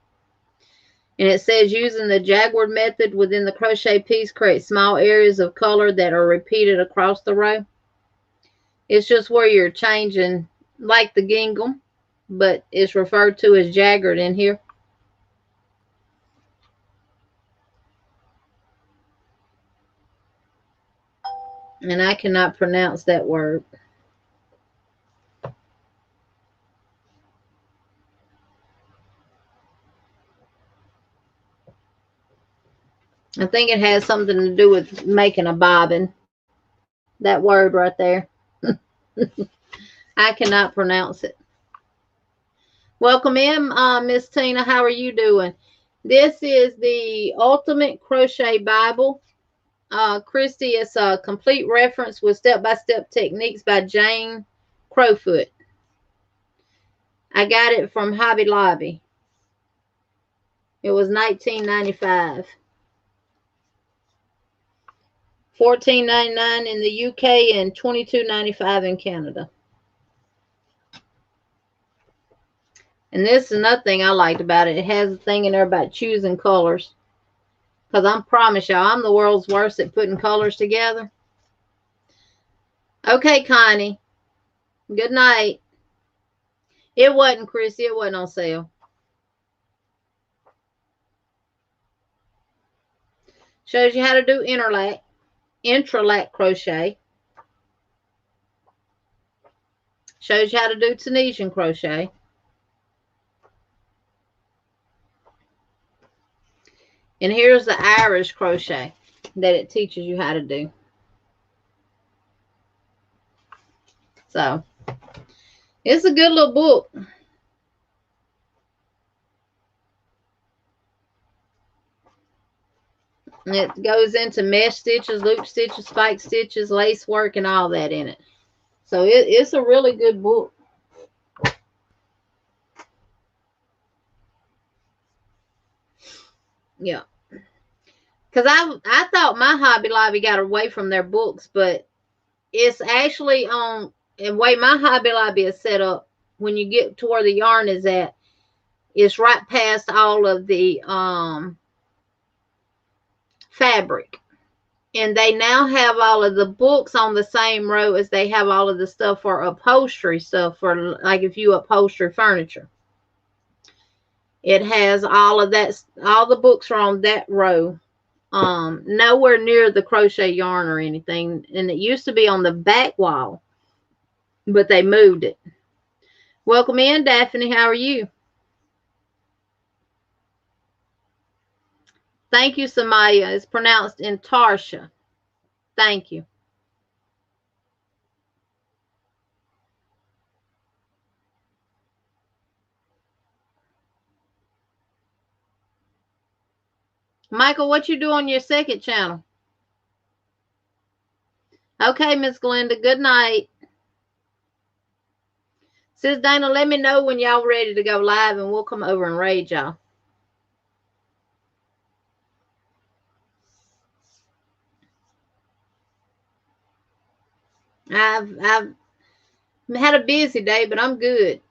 S1: And it says using the jagwort method within the crochet piece, create small areas of color that are repeated across the row. It's just where you're changing, like the gingham, but it's referred to as jaggered in here. And I cannot pronounce that word. I think it has something to do with making a bobbin. That word right there. I cannot pronounce it. Welcome in, Miss Tina. How are you doing? This is the Ultimate Crochet Bible. Christy, it's a complete reference with step-by-step techniques by Jane Crowfoot. I got it from Hobby Lobby. It was $19.95. $14.99 in the UK and $22.95 in Canada. And this is another thing I liked about it. It has a thing in there about choosing colors. Because I promise y'all, I'm the world's worst at putting colors together. Okay, Connie. Good night. It wasn't, Chrissy. It wasn't on sale. Shows you how to do intralac crochet. Shows you how to do Tunisian crochet. And here's the Irish crochet that it teaches you how to do. So, it's a good little book. And it goes into mesh stitches, loop stitches, spike stitches, lace work, and all that in it. So, it's a really good book. Yeah. Because I thought my Hobby Lobby got away from their books, but it's actually on, and the way my Hobby Lobby is set up, when you get to where the yarn is at, it's right past all of the fabric. And they now have all of the books on the same row as they have all of the stuff for upholstery stuff, for like if you upholster furniture. It has all of that, all the books are on that row. Nowhere near the crochet yarn or anything. And it used to be on the back wall, but they moved it. Welcome in, Daphne. How are you? Thank you, Samaya. It's pronounced in Tarsha. Thank you. Michael, what you do on your second channel? Okay, Miss Glenda, good night. Sis Dana, let me know when y'all ready to go live and we'll come over and raid y'all. I've had a busy day, but I'm good.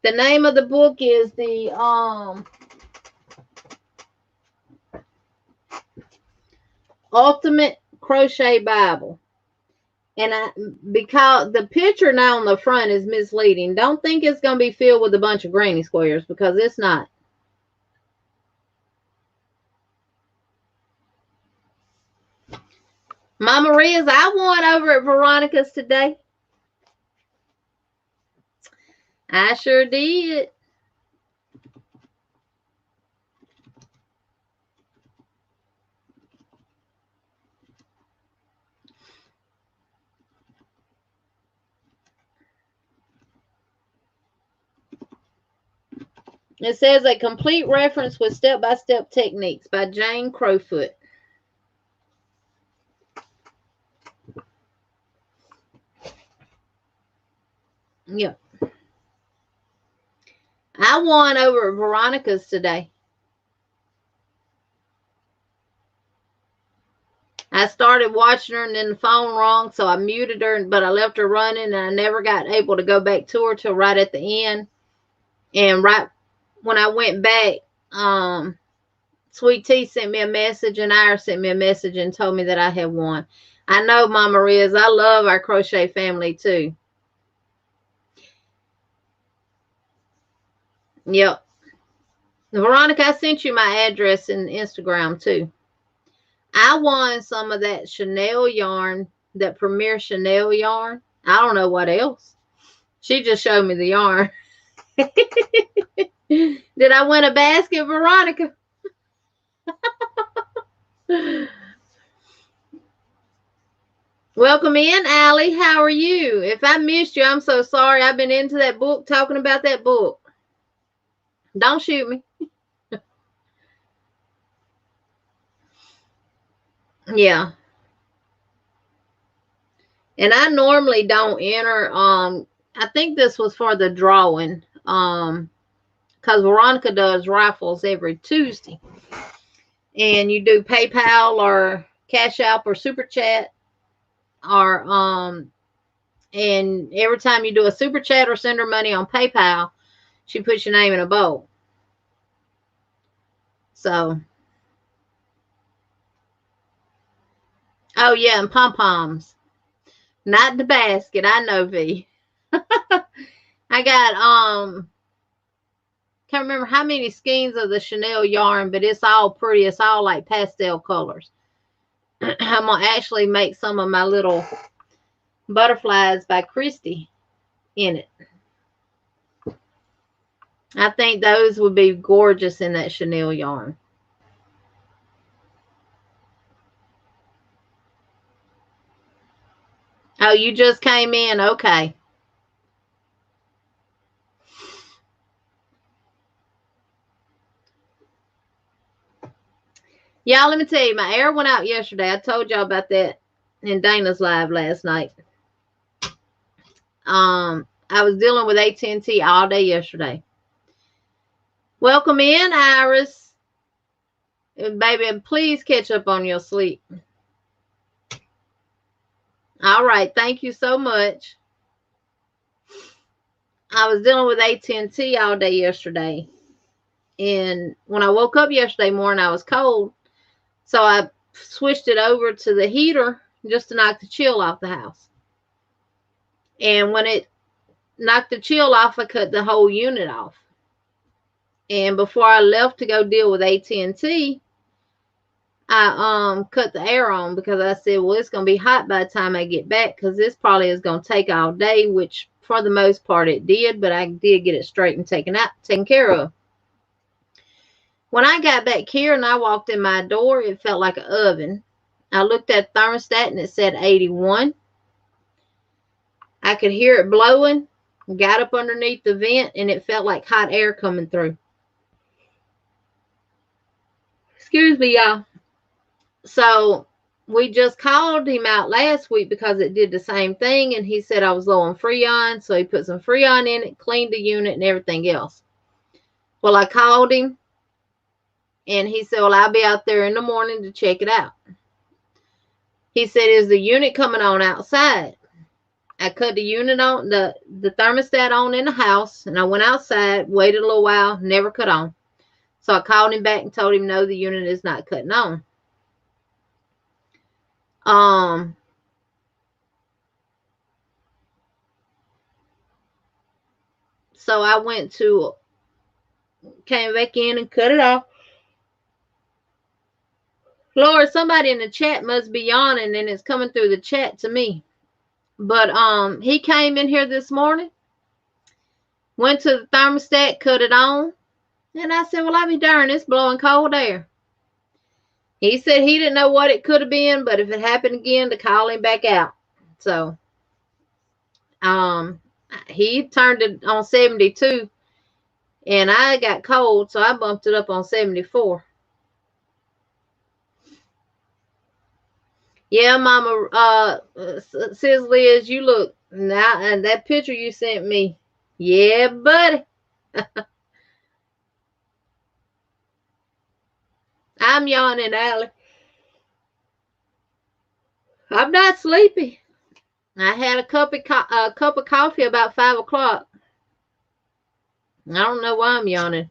S1: The name of the book is the Ultimate Crochet Bible. And because the picture now on the front is misleading, don't think it's going to be filled with a bunch of granny squares, because it's not. Mama Maria's, I won over at Veronica's today. I sure did. It says a complete reference with step-by-step techniques by Jane Crowfoot. Yep. I won over at Veronica's today. I started watching her and then the phone rang, so I muted her, but I left her running and I never got able to go back to her till right at the end. And right when I went back, Sweet Tea sent me a message and Ira sent me a message and told me that I had won. I know, Mama Riz, I love our crochet family too. Yep. Veronica, I sent you my address in Instagram too. I won some of that Chanel yarn, that Premier Chanel yarn. I don't know what else. She just showed me the yarn. Did I win a basket, Veronica? Welcome in, Allie. How are you? If I missed you, I'm so sorry. I've been into that book, talking about that book. Don't shoot me. Yeah. And I normally don't enter. I think this was for the drawing. Because Veronica does raffles every Tuesday. And you do PayPal or Cash App or Super Chat, or and every time you do a Super Chat or send her money on PayPal, she puts your name in a bowl. So, oh yeah, and pom-poms. Not the basket, I know, V. I got can't remember how many skeins of the Chanel yarn, but it's all pretty. It's all like pastel colors. I'm gonna actually make some of my little butterflies by Christy in it. I think those would be gorgeous in that Chanel yarn. Oh, you just came in? Okay. Y'all, let me tell you, my air went out yesterday. I told y'all about that in Dana's live last night. I was dealing with AT&T all day yesterday. Welcome in, Iris. Baby, please catch up on your sleep. All right, thank you so much. I was dealing with AT&T all day yesterday. And when I woke up yesterday morning, I was cold. So I switched it over to the heater just to knock the chill off the house. And when it knocked the chill off, I cut the whole unit off. And before I left to go deal with AT&T, I cut the air on, because I said, well, it's going to be hot by the time I get back, because this probably is going to take all day, which for the most part it did, but I did get it straight and taken care of. When I got back here and I walked in my door, it felt like an oven. I looked at the thermostat and it said 81. I could hear it blowing, got up underneath the vent, and it felt like hot air coming through. Excuse me, y'all. So we just called him out last week because it did the same thing, and he said I was low on Freon, so he put some Freon in it, cleaned the unit and everything else. Well, I called him, and he said, well, I'll be out there in the morning to check it out. He said, is the unit coming on outside? I cut the unit on, the thermostat on in the house, and I went outside, waited a little while, never cut on. So I called him back and told him, no, the unit is not cutting on. So I came back in and cut it off. Lord, somebody in the chat must be yawning, and it's coming through the chat to me. But he came in here this morning, went to the thermostat, cut it on, and I said, well, I'll be darned, it's blowing cold air. He said he didn't know what it could have been, but if it happened again, to call him back out. So he turned it on 72, and I got cold, so I bumped it up on 74. Yeah, Mama, says Liz, you look now, and that picture you sent me. Yeah, buddy. I'm yawning, Allie. I'm not sleepy. I had a cup of coffee about 5 o'clock. I don't know why I'm yawning.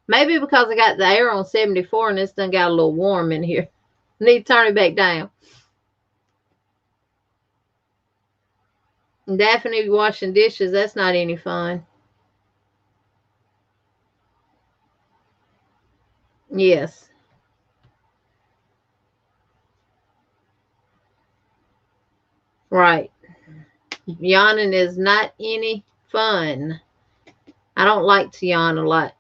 S1: Maybe because I got the air on 74 and it's done got a little warm in here. Need to turn it back down. Daphne washing dishes, that's not any fun. Yes. Right. Yawning is not any fun. I don't like to yawn a lot.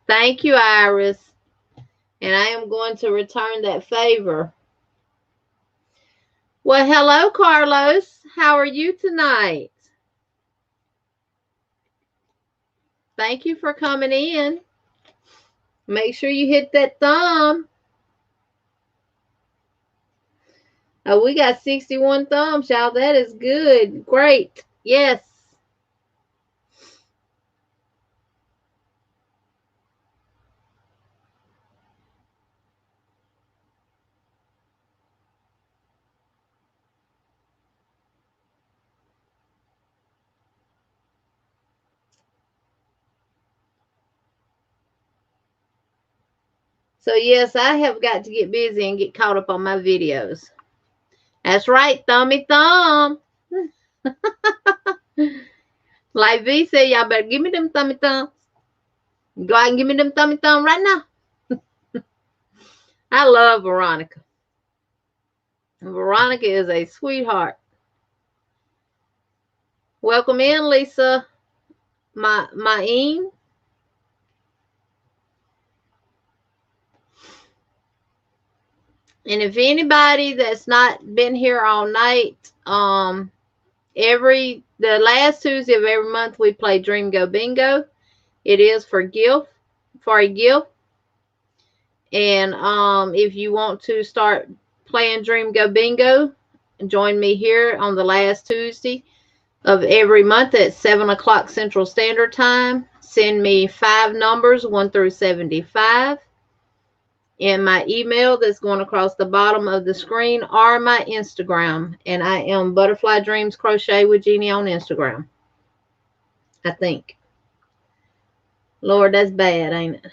S1: Thank you, Iris. And I am going to return that favor. Well, hello, Carlos. How are you tonight? Thank you for coming in. Make sure you hit that thumb. Oh, we got 61 thumbs, y'all. That is good. Great. Yes. So, yes, I have got to get busy and get caught up on my videos. That's right, thummy thumb. Like V said, y'all better give me them thummy thumbs. Go out and give me them thummy thumb right now. I love Veronica. Veronica is a sweetheart. Welcome in, Lisa. Maine. And if anybody that's not been here all night, the last Tuesday of every month we play Dream Go Bingo. It is for a gift. And if you want to start playing Dream Go Bingo, join me here on the last Tuesday of every month at 7 o'clock Central Standard Time. Send me 5 numbers, 1 through 75. In my email that's going across the bottom of the screen, or my Instagram. And I am Butterfly Dreamz Crochet with Jeannie on Instagram. I think. Lord, that's bad, ain't it?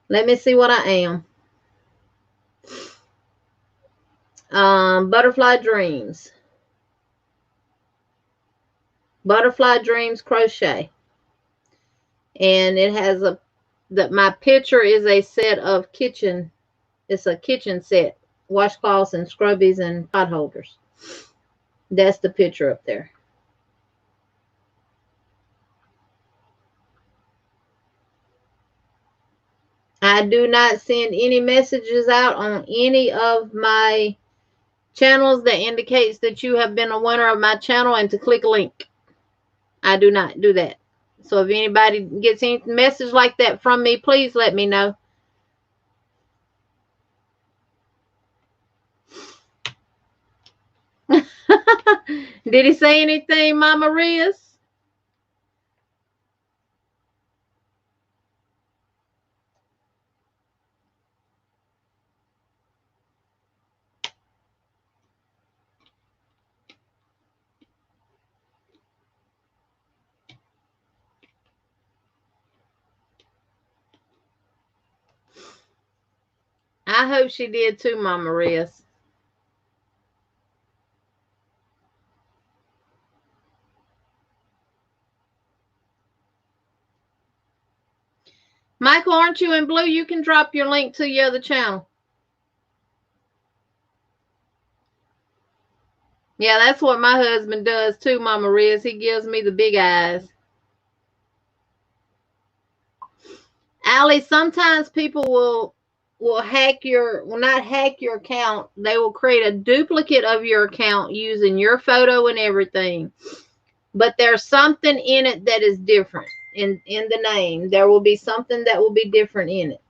S1: Let me see what I am. Butterfly Dreamz. Butterfly Dreamz Crochet. And it has my picture is a set of kitchen. It's a kitchen set. Washcloths and scrubbies and pot holders. That's the picture up there. I do not send any messages out on any of my channels that indicates that you have been a winner of my channel and to click a link. I do not do that. So if anybody gets any message like that from me, please let me know. Did he say anything, Mama Riz? I hope she did too, Mama Riz. Michael, aren't you in blue? You can drop your link to your other channel. Yeah, that's what my husband does too, Mama Riz. He gives me the big eyes. Allie, sometimes people will not hack your account. They will create a duplicate of your account using your photo and everything. But there's something in it that is different in the name. There will be something that will be different in it.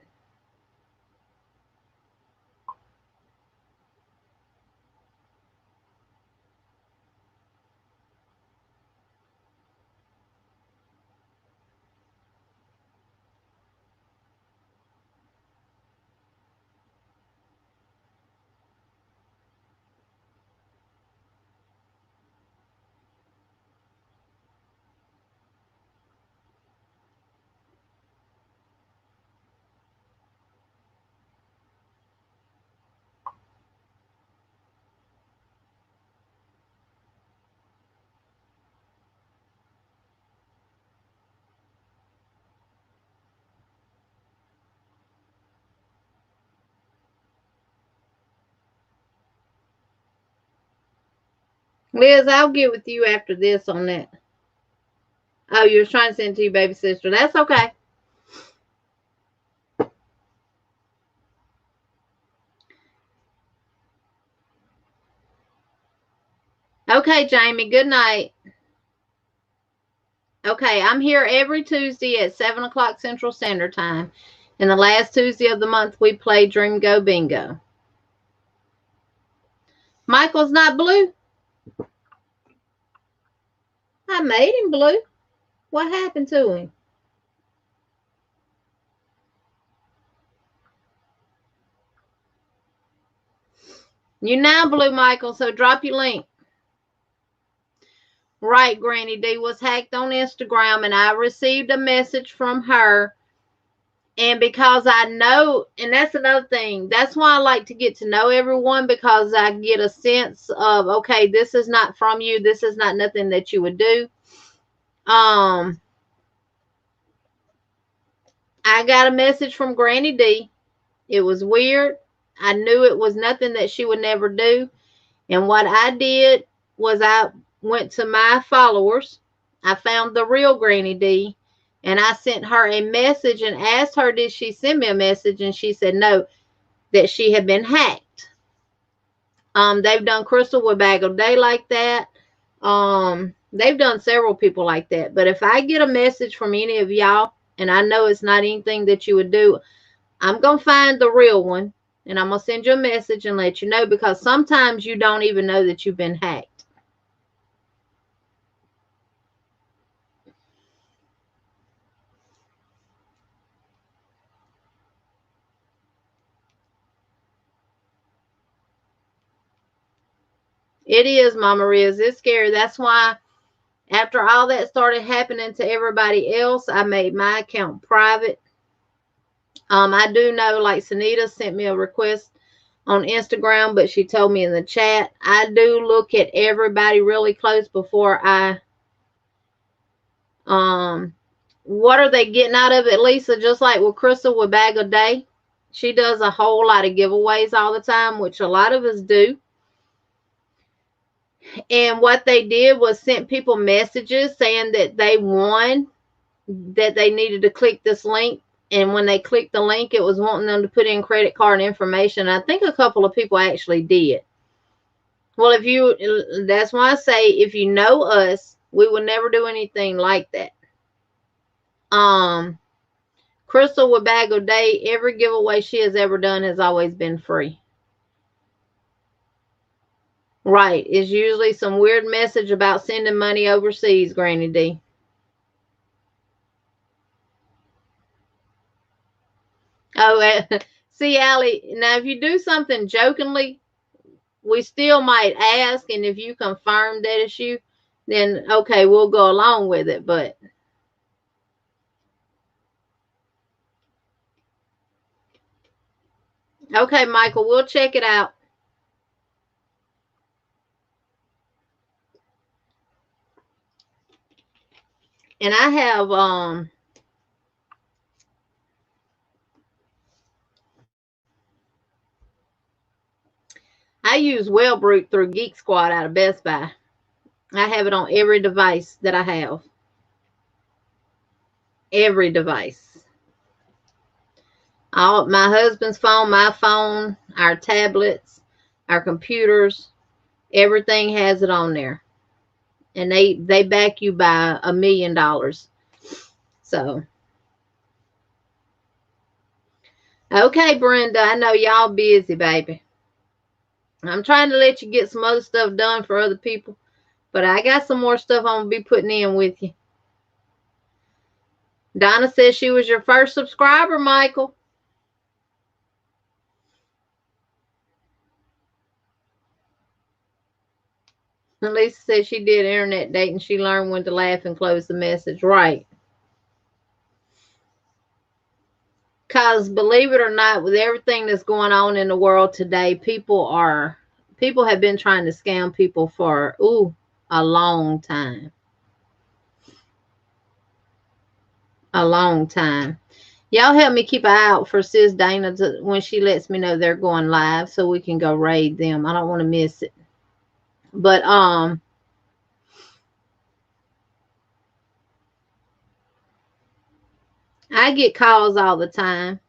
S1: Liz, I'll get with you after this on that. Oh, you were trying to send it to your baby sister. That's okay. Okay, Jamie, good night. Okay, I'm here every Tuesday at 7 o'clock Central Standard Time. And the last Tuesday of the month, we play Dream Go Bingo. Michael's not blue? I made him blue. What happened to him? You now blue, Michael, so drop your link. Right, Granny D was hacked on Instagram, and I received a message from her. And because I know, and that's another thing, that's why I like to get to know everyone, because I get a sense of, okay, this is not from you. This is not nothing that you would do. I got a message from Granny D. It was weird. I knew it was nothing that she would never do. And what I did was I went to my followers. I found the real Granny D. And I sent her a message and asked her, did she send me a message? And she said no, that she had been hacked. They've done Crystal with Bag of Day like that. They've done several people like that. But if I get a message from any of y'all, and I know it's not anything that you would do, I'm going to find the real one. And I'm going to send you a message and let you know, because sometimes you don't even know that you've been hacked. It is, Mama Riz. It's scary. That's why after all that started happening to everybody else, I made my account private. I do know, like, Sanita sent me a request on Instagram, but she told me in the chat, I do look at everybody really close before I, what are they getting out of it, Lisa? Just like with Crystal with Bag of Day, she does a whole lot of giveaways all the time, which a lot of us do. And what they did was sent people messages saying that they won, that they needed to click this link. And when they clicked the link, it was wanting them to put in credit card information. I think a couple of people actually did. Well, that's why I say, if you know us, We will never do anything like that. Crystal with Bag of Day, every giveaway she has ever done has always been free. Right. It's usually some weird message about sending money overseas, Granny D. Oh, see, Allie, now if you do something jokingly, we still might ask, and if you confirm that it's you, then okay, we'll go along with it. But okay, Michael, we'll check it out. And I have I use Wellbrute through Geek Squad out of Best Buy. I have it on every device that I have. Every device. My husband's phone, my phone, our tablets, our computers, everything has it on there. And they back you by $1 million. So, okay, Brenda, I know y'all busy, baby. I'm trying to let you get some other stuff done for other people, but I got some more stuff I'm going to be putting in with you. Donna says she was your first subscriber, Michael. Lisa said she did internet dating. She learned when to laugh and close the message. Right. Because believe it or not, with everything that's going on in the world today, people have been trying to scam people for, a long time. A long time. Y'all help me keep an eye out for Sis Dana when she lets me know they're going live so we can go raid them. I don't want to miss it. But I get calls all the time.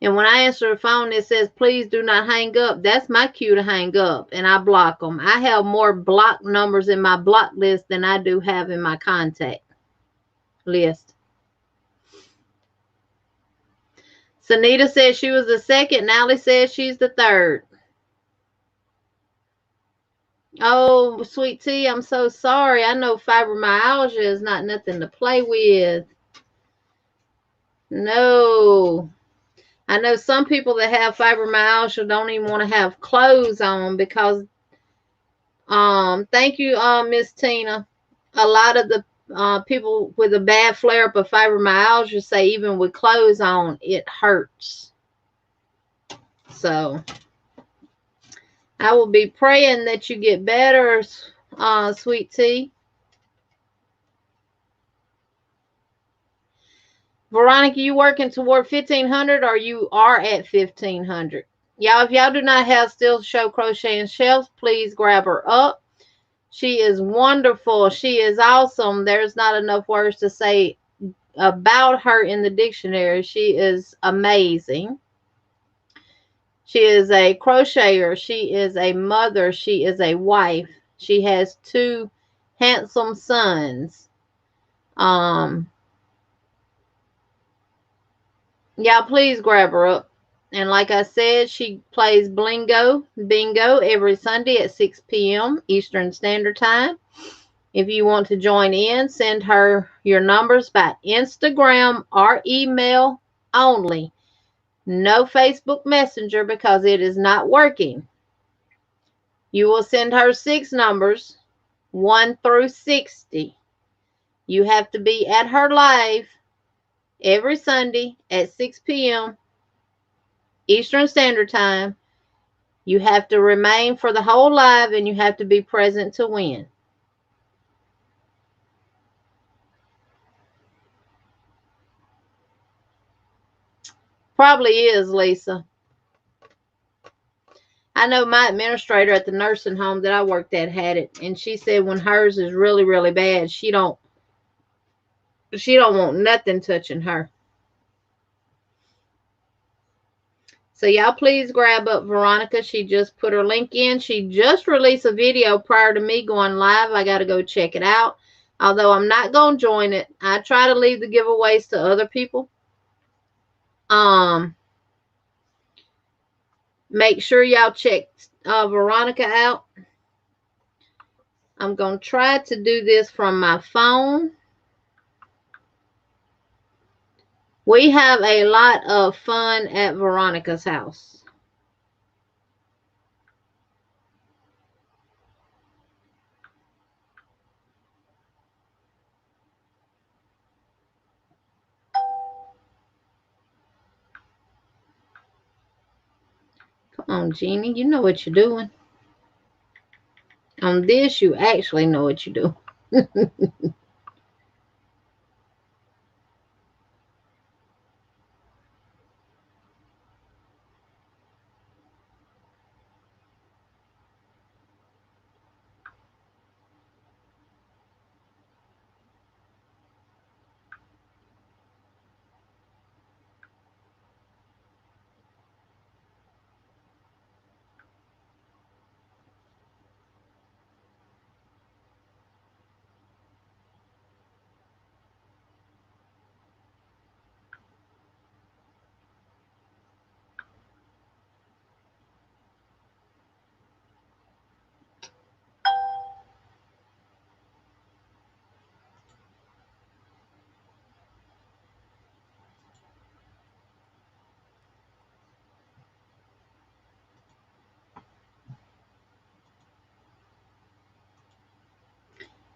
S1: And when I answer the phone, it says, please do not hang up. That's my cue to hang up, and I block them. I have more block numbers in my block list than I do have in my contact list. Sunita says she was the second. Nally says she's the third. Oh, sweet tea, I'm so sorry. I know fibromyalgia is not nothing to play with. No. I know some people that have fibromyalgia don't even want to have clothes on because, thank you, Miss Tina. A lot of the people with a bad flare-up of fibromyalgia say even with clothes on, it hurts. So I will be praying that you get better, sweet tea. Veronica, you working toward 1,500 or you are at 1,500? Y'all, if y'all do not have Still Show Crochet and Shelves, please grab her up. She is wonderful. She is awesome. There's not enough words to say about her in the dictionary. She is amazing. She is a crocheter. She is a mother. She is a wife. She has 2 handsome sons. Y'all, please grab her up. And like I said, she plays bingo every Sunday at 6 p.m. Eastern Standard Time. If you want to join in, send her your numbers by Instagram or email only. No Facebook Messenger because it is not working. You will send her 6 numbers, 1 through 60. You have to be at her live every Sunday at 6 p.m. Eastern Standard Time. You have to remain for the whole live and you have to be present to win. Probably is, Lisa. I know my administrator at the nursing home that I worked at had it, and she said when hers is really, really bad, she don't want nothing touching her. So y'all please grab up Veronica. She just put her link in. She just released a video prior to me going live. I got to go check it out. Although I'm not going to join it. I try to leave the giveaways to other people. Make sure y'all check Veronica out. I'm going to try to do this from my phone. We have a lot of fun at Veronica's house. Come on, Jeannie. You know what you're doing. On this, you actually know what you're doing.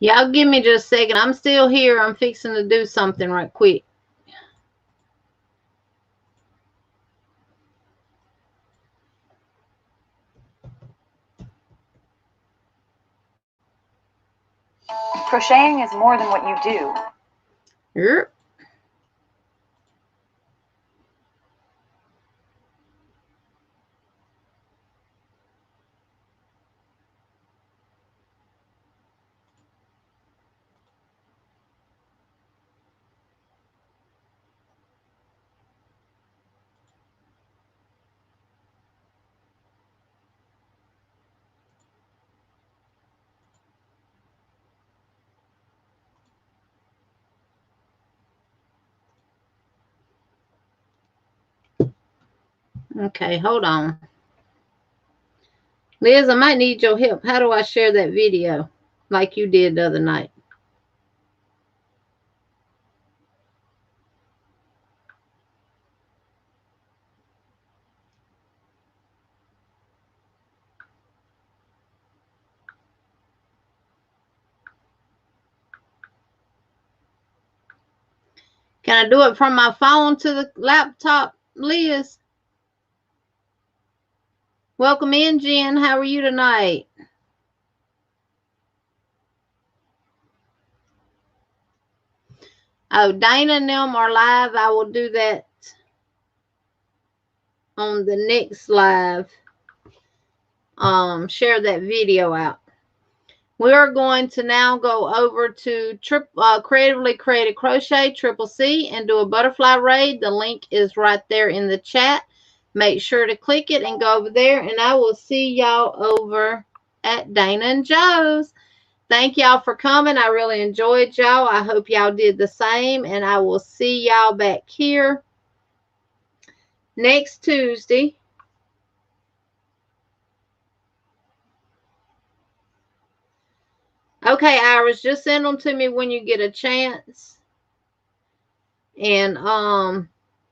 S1: Y'all give me just a second. I'm still here. I'm fixing to do something right quick.
S2: Crocheting is more than what you do.
S1: Yep. Okay, hold on. Liz, I might need your help. How do I share that video like you did the other night? Can I do it from my phone to the laptop, Liz? Welcome in, Jen. How are you tonight? Oh, Dana and them are live. I will do that on the next live. Share that video out. We are going to now go over to Creatively Created Crochet CCC and do a butterfly raid. The link is right there in the chat. Make sure to click it and go over there, and I will see y'all over at Dana and Joe's. Thank y'all for coming. I really enjoyed y'all. I hope y'all did the same, and I will see y'all back here next Tuesday. Okay, Iris, just send them to me when you get a chance. And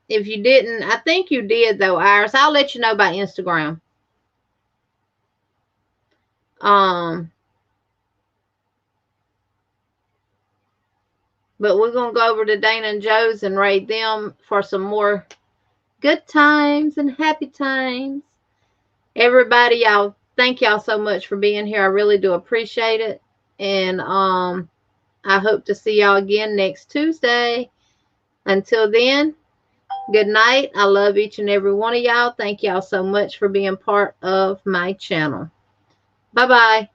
S1: if you didn't, I think you did though, Iris. I'll let you know by Instagram. But we're going to go over to Dana and Joe's and raid them for some more good times and happy times. Everybody, y'all, thank y'all so much for being here. I really do appreciate it. And I hope to see y'all again next Tuesday. Until then, good night. I love each and every one of y'all. Thank y'all so much for being part of my channel. Bye-bye.